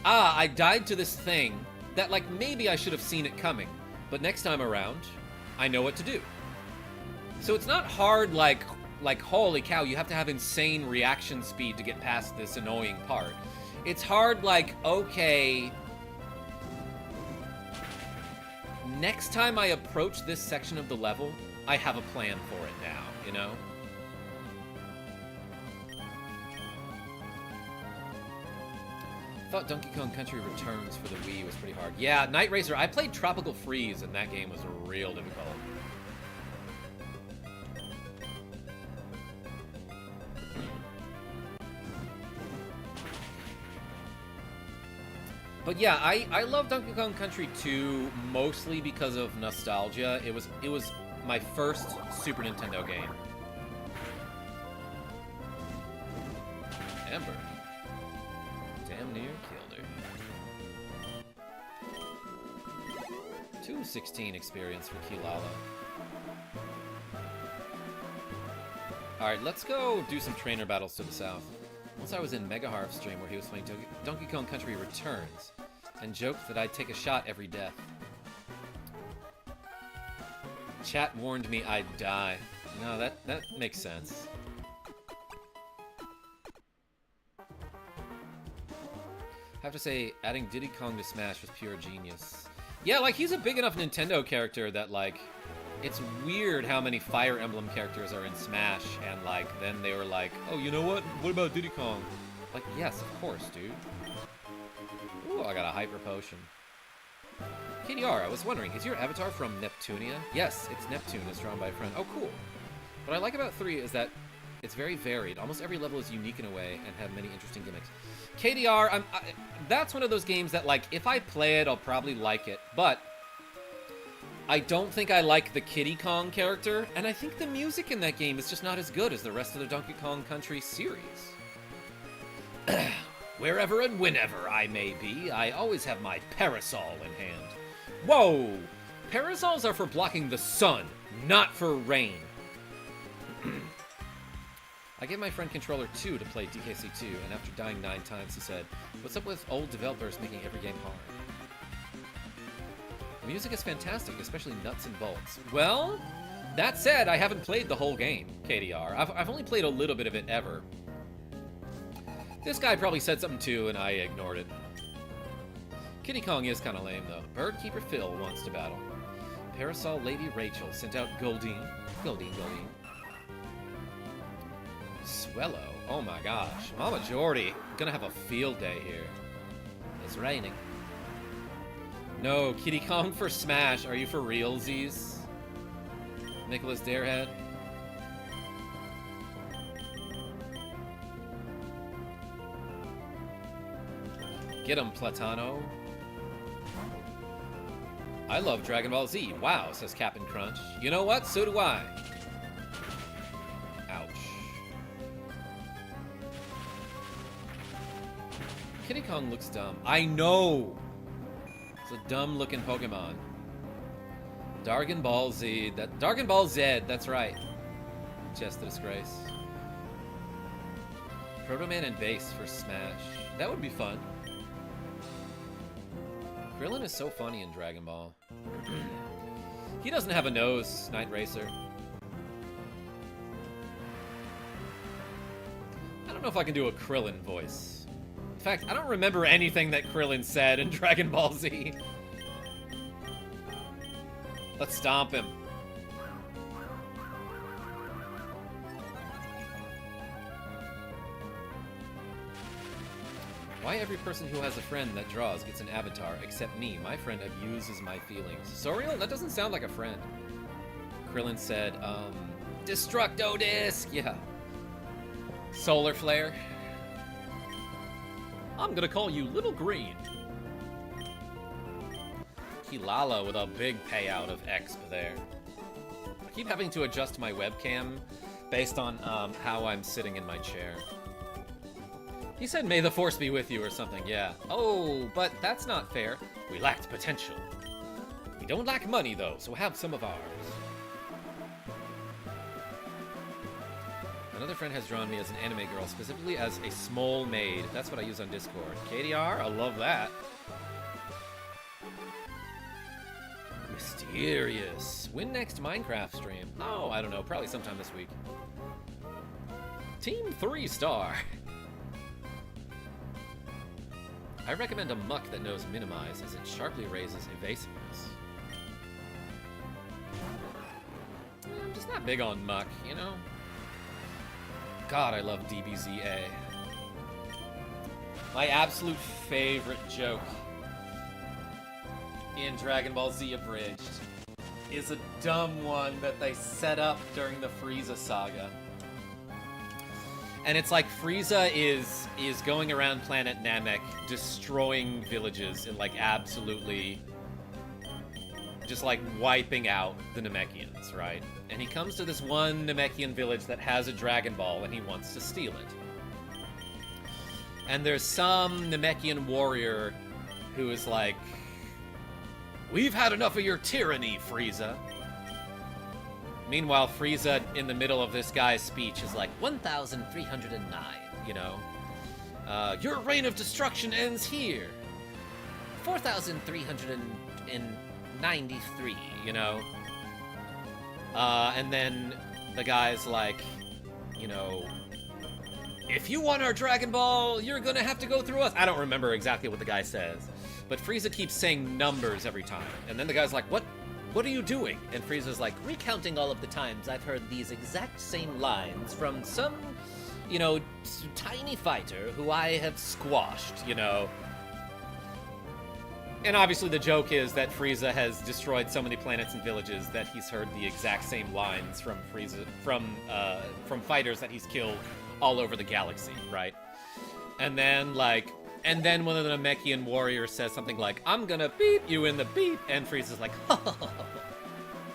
I died to this thing that, like, maybe I should have seen it coming, but next time around, I know what to do. So it's not hard like holy cow, you have to have insane reaction speed to get past this annoying part. It's hard like, okay, next time I approach this section of the level, I have a plan for it now, you know? I thought Donkey Kong Country Returns for the Wii was pretty hard. Yeah, Night Racer, I played Tropical Freeze and that game was real difficult. But yeah, I love Donkey Kong Country 2 mostly because of nostalgia. It was my first Super Nintendo game. Amber. Damn near killed her. 216 experience for Kilala. Alright, let's go do some trainer battles to the south. Once I was in Mega Harv's stream where he was playing Donkey Kong Country Returns and joked that I'd take a shot every death. Chat warned me I'd die. No, that makes sense. I have to say, adding Diddy Kong to Smash was pure genius. Yeah, like, he's a big enough Nintendo character that, like, it's weird how many Fire Emblem characters are in Smash, and, like, then they were like, oh, you know what? What about Diddy Kong? Like, yes, of course, dude. Ooh, I got a Hyper Potion. KDR, I was wondering, is your avatar from Neptunia? Yes, it's Neptune, as drawn by a friend. Oh, cool. What I like about 3 is that it's very varied. Almost every level is unique in a way and have many interesting gimmicks. KDR, that's one of those games that, like, if I play it, I'll probably like it, but I don't think I like the Kiddy Kong character, and I think the music in that game is just not as good as the rest of the Donkey Kong Country series. Wherever and whenever I may be, I always have my parasol in hand. Whoa! Parasols are for blocking the sun, not for rain. I gave my friend Controller 2 to play DKC2, and after dying 9 times, he said, what's up with old developers making every game hard? The music is fantastic, especially nuts and bolts. Well, that said, I haven't played the whole game, KDR. I've only played a little bit of it ever. This guy probably said something too, and I ignored it. Kiddy Kong is kind of lame, though. Birdkeeper Phil wants to battle. Parasol Lady Rachel sent out Goldine. Goldine. Swellow. Oh my gosh. Mama Jordy. Gonna have a field day here. It's raining. No, Kiddy Kong for Smash. Are you for realsies? Nicholas Darehead. Get him, Platano. I love Dragon Ball Z. Wow, says Captain Crunch. You know what? So do I. Ouch. Kiddy Kong looks dumb. I know! It's a dumb-looking Pokemon. Dragon Ball Z. Dragon Ball Z, that's right. Just a disgrace. Proto Man and Base for Smash. That would be fun. Krillin is so funny in Dragon Ball. He doesn't have a nose, Night Racer. I don't know if I can do a Krillin voice. In fact, I don't remember anything that Krillin said in Dragon Ball Z. Let's stomp him. Why every person who has a friend that draws gets an avatar, except me? My friend abuses my feelings. Sorial? That doesn't sound like a friend. Krillin said, Destructo Disc! Yeah. Solar Flare. I'm gonna call you Little Green. Kilala with a big payout of exp there. I keep having to adjust my webcam based on how I'm sitting in my chair. He said, may the force be with you or something, yeah. Oh, but that's not fair. We lacked potential. We don't lack money, though, so have some of ours. Another friend has drawn me as an anime girl, specifically as a small maid. That's what I use on Discord. KDR, I love that. Mysterious. When next Minecraft stream? Oh, I don't know. Probably sometime this week. Team 3-star. I recommend a muck that knows minimize, as it sharply raises evasiveness. I'm just not big on muck, you know? God, I love DBZA. My absolute favorite joke in Dragon Ball Z Abridged is a dumb one that they set up during the Frieza saga. And it's like Frieza is going around planet Namek destroying villages and like absolutely just like wiping out the Namekians, right? And he comes to this one Namekian village that has a Dragon Ball and he wants to steal it. And there's some Namekian warrior who is like, "We've had enough of your tyranny, Frieza." Meanwhile, Frieza, in the middle of this guy's speech, is like, 1,309, you know? Your reign of destruction ends here. 4,393, you know? And then the guy's like, you know, if you want our Dragon Ball, you're gonna have to go through us. I don't remember exactly what the guy says, but Frieza keeps saying numbers every time. And then the guy's like, What are you doing? And Frieza's like, recounting all of the times I've heard these exact same lines from some, you know, tiny fighter who I have squashed, you know? And obviously the joke is that Frieza has destroyed so many planets and villages that he's heard the exact same lines from from fighters that he's killed all over the galaxy, right? And then, like, one of the Namekian warriors says something like, "I'm gonna beat you in the beat," and Frieza's like,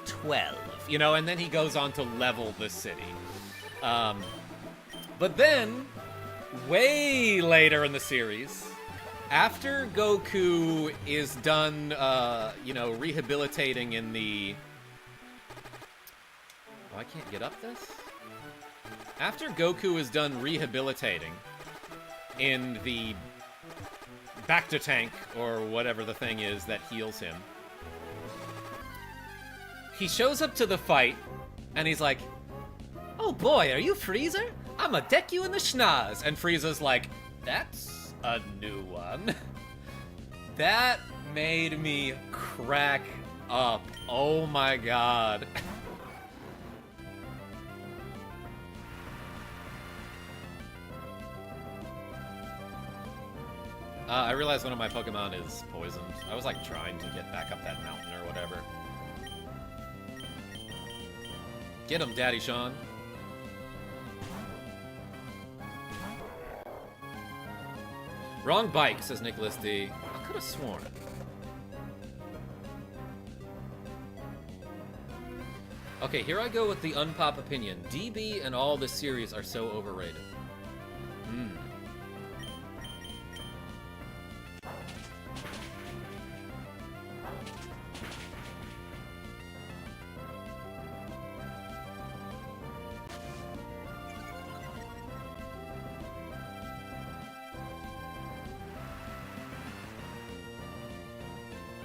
12, you know, and then he goes on to level the city. But then, way later in the series, after Goku is done, you know, rehabilitating in the... Oh, I can't get up this? After Goku is done rehabilitating in the Bacta tank, or whatever the thing is that heals him, he shows up to the fight, and he's like, "Oh boy, are you Frieza? I'ma deck you in the schnoz." And Frieza's like, "That's a new one." That made me crack up. Oh my god. I realized one of my Pokemon is poisoned. I was like trying to get back up that mountain or whatever. Get him, Daddy Sean. Wrong bike, says Nicholas D. I could have sworn. Okay, here I go with the unpop opinion. DB and all the series are so overrated.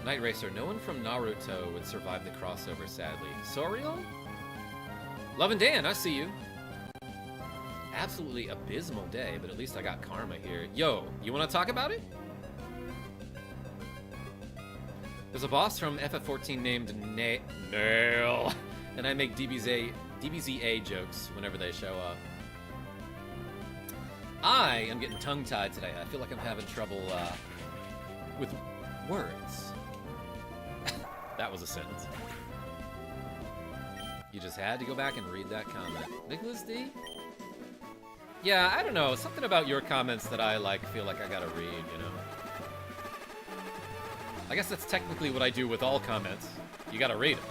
Night Racer, no one from Naruto would survive the crossover, sadly. Soriel? Love and Dan, I see you. Absolutely abysmal day, but at least I got karma here. Yo, you want to talk about it? There's a boss from FF14 named Nail, and I make DBZA jokes whenever they show up. I am getting tongue-tied today. I feel like I'm having trouble with words. That was a sentence. You just had to go back and read that comment. Nicholas D? Yeah, I don't know. Something about your comments that I feel like I gotta read, you know? I guess that's technically what I do with all comments. You gotta read them.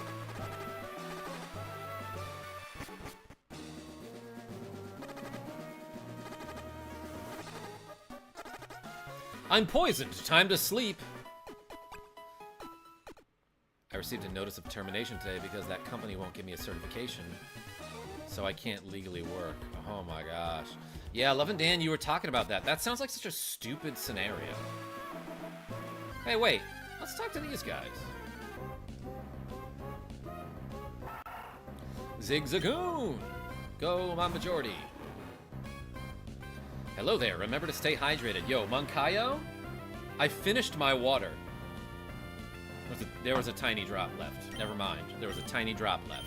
I'm poisoned. Time to sleep. I received a notice of termination today because that company won't give me a certification, so I can't legally work. Oh my gosh. Yeah, Love and Dan, you were talking about that. That sounds like such a stupid scenario. Hey, wait. Let's talk to these guys. Zigzagoon! Go, my majority. Hello there, remember to stay hydrated. Yo, Monkayo? I finished my water. There was a tiny drop left. Never mind. There was a tiny drop left.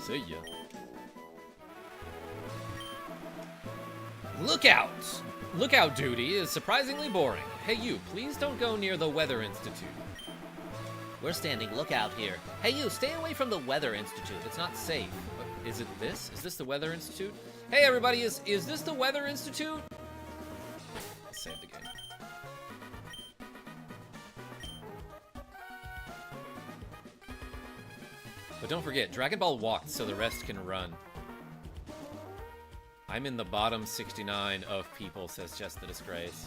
See ya. Lookout! Lookout duty is surprisingly boring. Hey you, please don't go near the Weather Institute. We're standing lookout here. Hey you, stay away from the Weather Institute. It's not safe. Is it this? Is this the Weather Institute? Hey everybody, is this the Weather Institute? Let's save the game. But don't forget, Dragon Ball walked so the rest can run. I'm in the bottom 69 of people, says Just the Disgrace.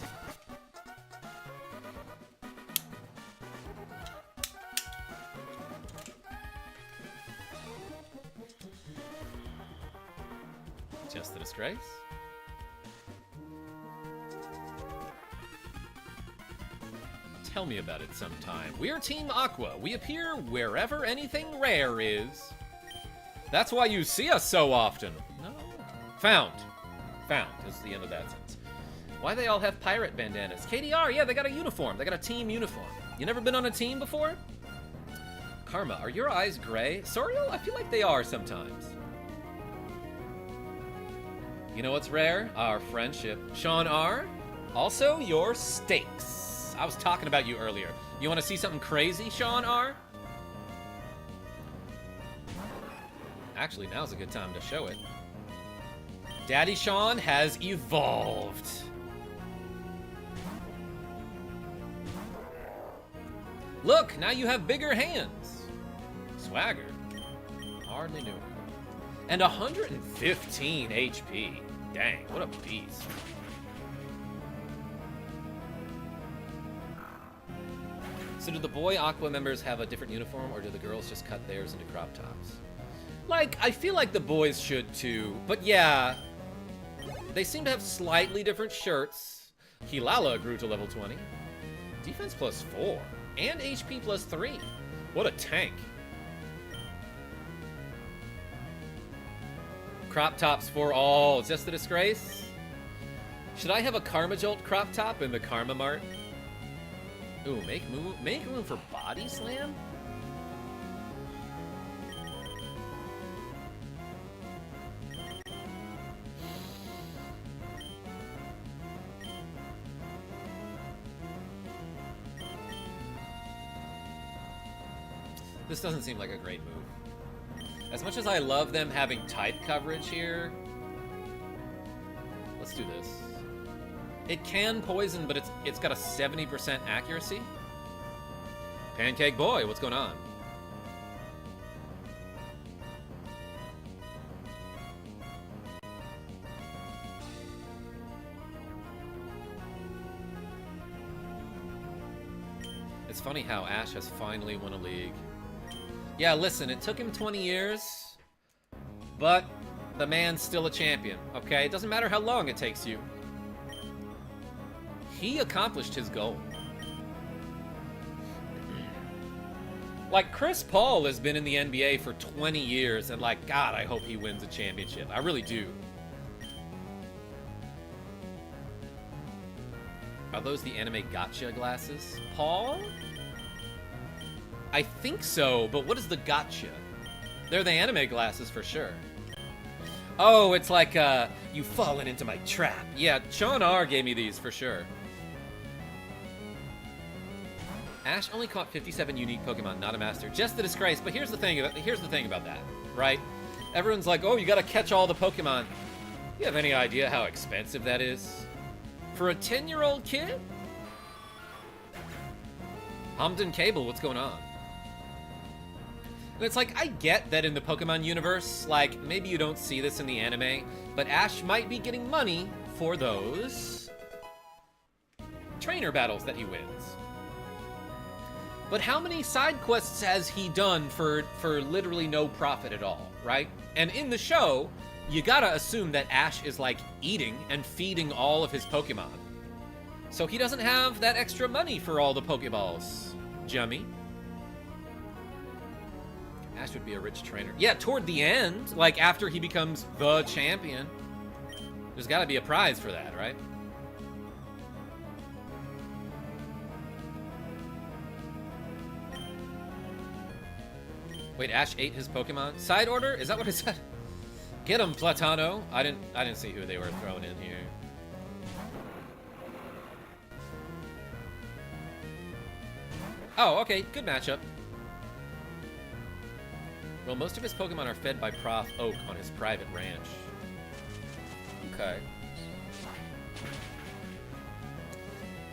Just the Disgrace. Tell me about it sometime. We're Team Aqua. We appear wherever anything rare is. That's why you see us so often. No. Found. Found is the end of that sentence. Why they all have pirate bandanas? KDR, yeah, they got a uniform. They got a team uniform. You never been on a team before? Karma, are your eyes gray? Soriel, I feel like they are sometimes. You know what's rare? Our friendship. Sean R. Also, your steaks. I was talking about you earlier. You want to see something crazy, Sean R? Actually, now's a good time to show it. Daddy Sean has evolved. Look, now you have bigger hands. Swagger. Hardly knew it. And 115 HP. Dang, what a beast. So do the boy Aqua members have a different uniform, or do the girls just cut theirs into crop tops? Like, I feel like the boys should too, but yeah, they seem to have slightly different shirts. Hilala grew to level 20. Defense +4, and HP +3. What a tank. Crop tops for all. Just the Disgrace? Should I have a Karma Jolt crop top in the Karma Mart? Ooh, make room for Body Slam? This doesn't seem like a great move. As much as I love them having type coverage here, let's do this. It can poison, but it's got a 70% accuracy. Pancake Boy, what's going on? It's funny how Ash has finally won a league. Yeah, listen, it took him 20 years, but the man's still a champion, okay? It doesn't matter how long it takes you. He accomplished his goal. Like, Chris Paul has been in the NBA for 20 years, and like, God, I hope he wins a championship. I really do. Are those the anime gotcha glasses? Paul? I think so, but what is the gotcha? They're the anime glasses for sure. Oh, it's like, you've fallen into my trap. Yeah, Sean R gave me these for sure. Ash only caught 57 unique Pokemon, not a master. Just the Disgrace, but here's the thing about that, right? Everyone's like, oh, you gotta catch all the Pokemon. You have any idea how expensive that is? For a 10-year-old kid? Hamden Cable, what's going on? And it's like, I get that in the Pokemon universe, like, maybe you don't see this in the anime, but Ash might be getting money for those trainer battles that he wins. But how many side quests has he done for literally no profit at all, right? And in the show, you gotta assume that Ash is, like, eating and feeding all of his Pokemon. So he doesn't have that extra money for all the Pokeballs. Jummy. Ash would be a rich trainer. Yeah, toward the end, like after he becomes the champion. There's gotta be a prize for that, right? Wait, Ash ate his Pokemon? Side order? Is that what it said? Get him, Platano. I didn't see who they were throwing in here. Oh, okay, good matchup. Well, most of his Pokemon are fed by Prof Oak on his private ranch. Okay.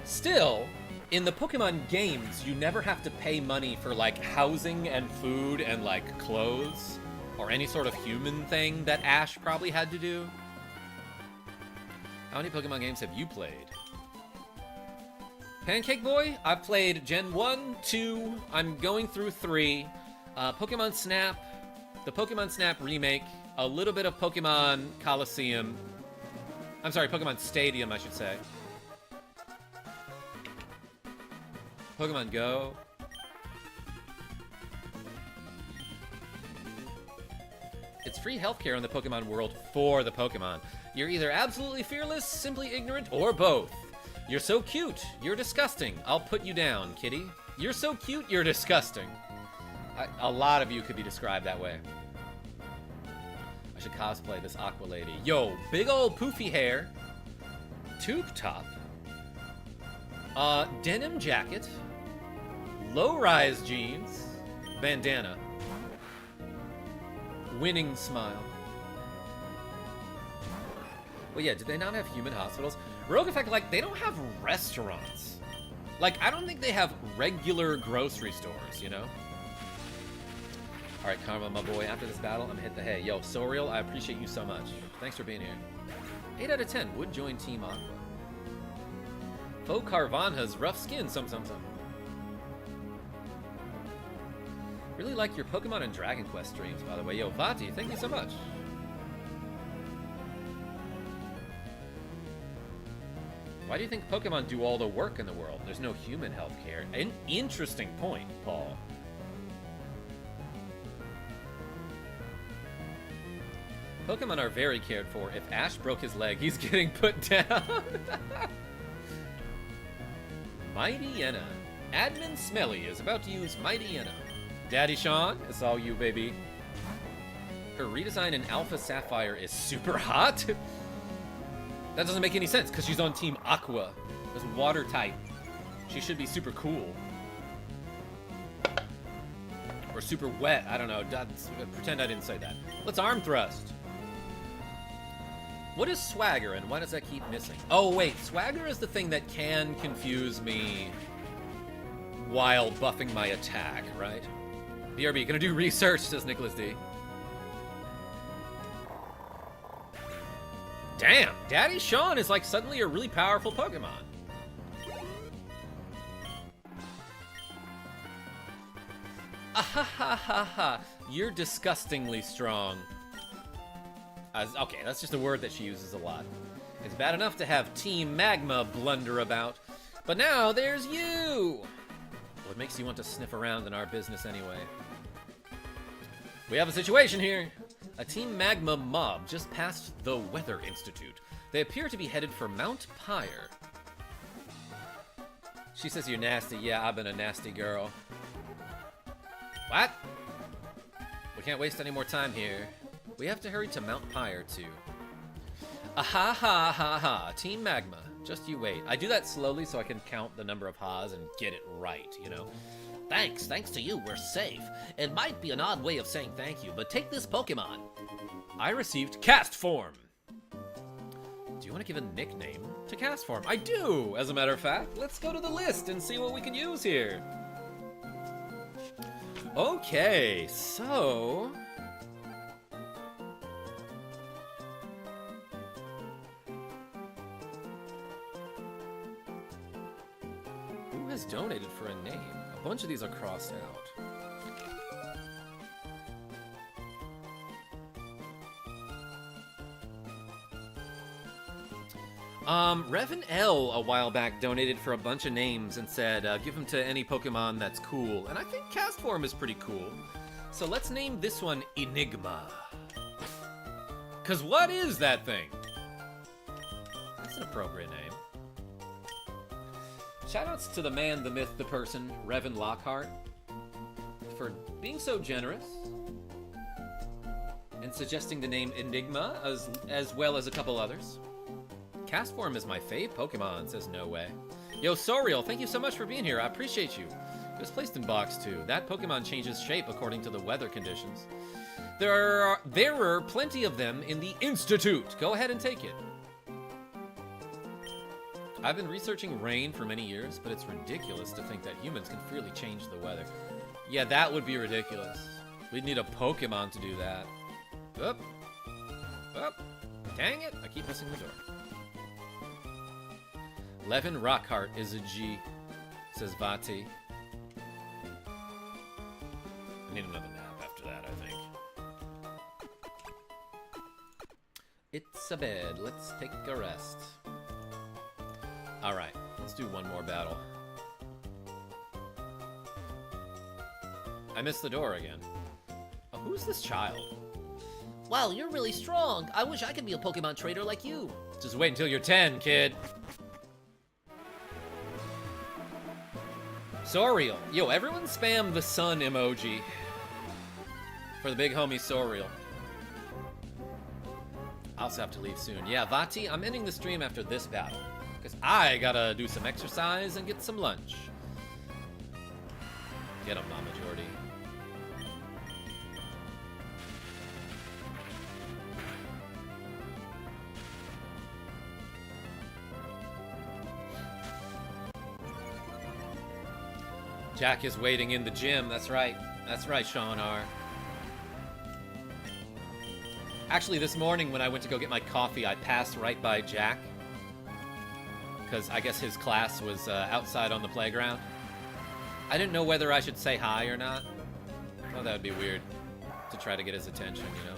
Still, in the Pokemon games, you never have to pay money for, like, housing and food and, like, clothes. Or any sort of human thing that Ash probably had to do. How many Pokemon games have you played? Pancake Boy? I've played Gen 1, 2, I'm going through 3. Pokemon Snap, the Pokemon Snap remake, a little bit of Pokemon Coliseum. I'm sorry, Pokemon Stadium, I should say. Pokemon Go. It's free healthcare in the Pokemon world for the Pokemon. You're either absolutely fearless, simply ignorant, or both. You're so cute, you're disgusting. I'll put you down, kitty. You're so cute, you're disgusting. A lot of you could be described that way. I should cosplay this Aqua lady. Yo, big old poofy hair. Tube top. Denim jacket. Low-rise jeans. Bandana. Winning smile. Well, yeah, did they not have human hospitals? Rogue Effect, like, they don't have restaurants. Like, I don't think they have regular grocery stores, you know? Alright, Karma, my boy, after this battle, I'm gonna hit the hay. Yo, Sorial, I appreciate you so much. Thanks for being here. 8 out of 10 would join Team Aqua. Faux Carvanha's rough skin, some. Really like your Pokemon and Dragon Quest streams, by the way. Yo, Vati, thank you so much. Why do you think Pokemon do all the work in the world? There's no human healthcare. An interesting point, Paul. Pokemon are very cared for. If Ash broke his leg, he's getting put down. Mighty Yenna. Admin Smelly is about to use Mighty Yenna. Daddy Sean, it's all you, baby. Her redesign in Alpha Sapphire is super hot? That doesn't make any sense, because she's on Team Aqua. It's water type. She should be super cool. Or super wet, I don't know. Pretend I didn't say that. Let's arm thrust. What is Swagger, and why does that keep missing? Oh, wait. Swagger is the thing that can confuse me while buffing my attack, right? BRB, gonna do research, says Nicholas D. Damn, Daddy Sean is like suddenly a really powerful Pokemon. Ahahaha, you're disgustingly strong. Okay, that's just a word that she uses a lot. It's bad enough to have Team Magma blunder about, but now there's you! What makes you want to sniff around in our business anyway? We have a situation here. A Team Magma mob just passed the Weather Institute. They appear to be headed for Mount Pyre. She says you're nasty. Yeah, I've been a nasty girl. What? We can't waste any more time here. We have to hurry to Mount Pyre, too. Ha ha ha ha. Team Magma. Just you wait. I do that slowly so I can count the number of ha's and get it right, you know? Thanks to you, we're safe. It might be an odd way of saying thank you, but take this Pokemon. I received Castform. Do you want to give a nickname to Castform? I do, as a matter of fact. Let's go to the list and see what we can use here. Okay, so... who has donated for a name? A bunch of these are crossed out. Revan L a while back donated for a bunch of names and said, give them to any Pokemon that's cool. And I think Castform is pretty cool. So let's name this one Enigma. Cause what is that thing? That's an appropriate name. Shoutouts to the man, the myth, the person, Revan Lockhart, for being so generous and suggesting the name Enigma as well as a couple others. Castform is my fave Pokemon, says No Way. Yo, Soriel, thank you so much for being here. I appreciate you. It was placed in box 2. That Pokemon changes shape according to the weather conditions. There are plenty of them in the Institute. Go ahead and take it. I've been researching rain for many years, but it's ridiculous to think that humans can freely change the weather. Yeah, that would be ridiculous. We'd need a Pokemon to do that. Up. Up. Dang it, I keep missing the door. Levin Rockhart is a G, says Vati. I need another nap after that, I think. It's a bed. Let's take a rest. Alright, let's do one more battle. I missed the door again. Oh, who's this child? Wow, you're really strong. I wish I could be a Pokemon trader like you. Just wait until you're 10, kid. Soriel. Yo, everyone spam the sun emoji for the big homie Soriel. I also have to leave soon. Yeah, Vati, I'm ending the stream after this battle, because I gotta do some exercise and get some lunch. Get him, Mama Jordy. Jack is waiting in the gym. That's right. That's right, Sean R. Actually, this morning when I went to go get my coffee, I passed right by Jack, because I guess his class was outside on the playground. I didn't know whether I should say hi or not. Oh, that would be weird to try to get his attention, you know.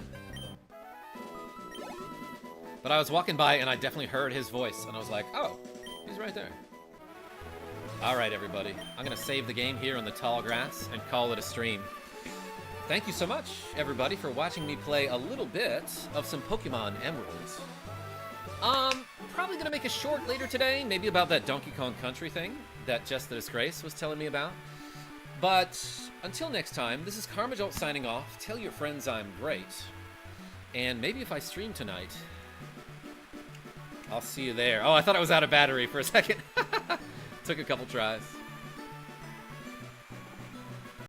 But I was walking by and I definitely heard his voice, and I was like, oh, he's right there. All right, everybody. I'm going to save the game here on the tall grass and call it a stream. Thank you so much, everybody, for watching me play a little bit of some Pokemon Emerald. Probably going to make a short later today, maybe about that Donkey Kong Country thing that Just the Disgrace was telling me about. But until next time, this is Karmajolt signing off. Tell your friends I'm great. And maybe if I stream tonight, I'll see you there. Oh, I thought I was out of battery for a second. Took a couple tries.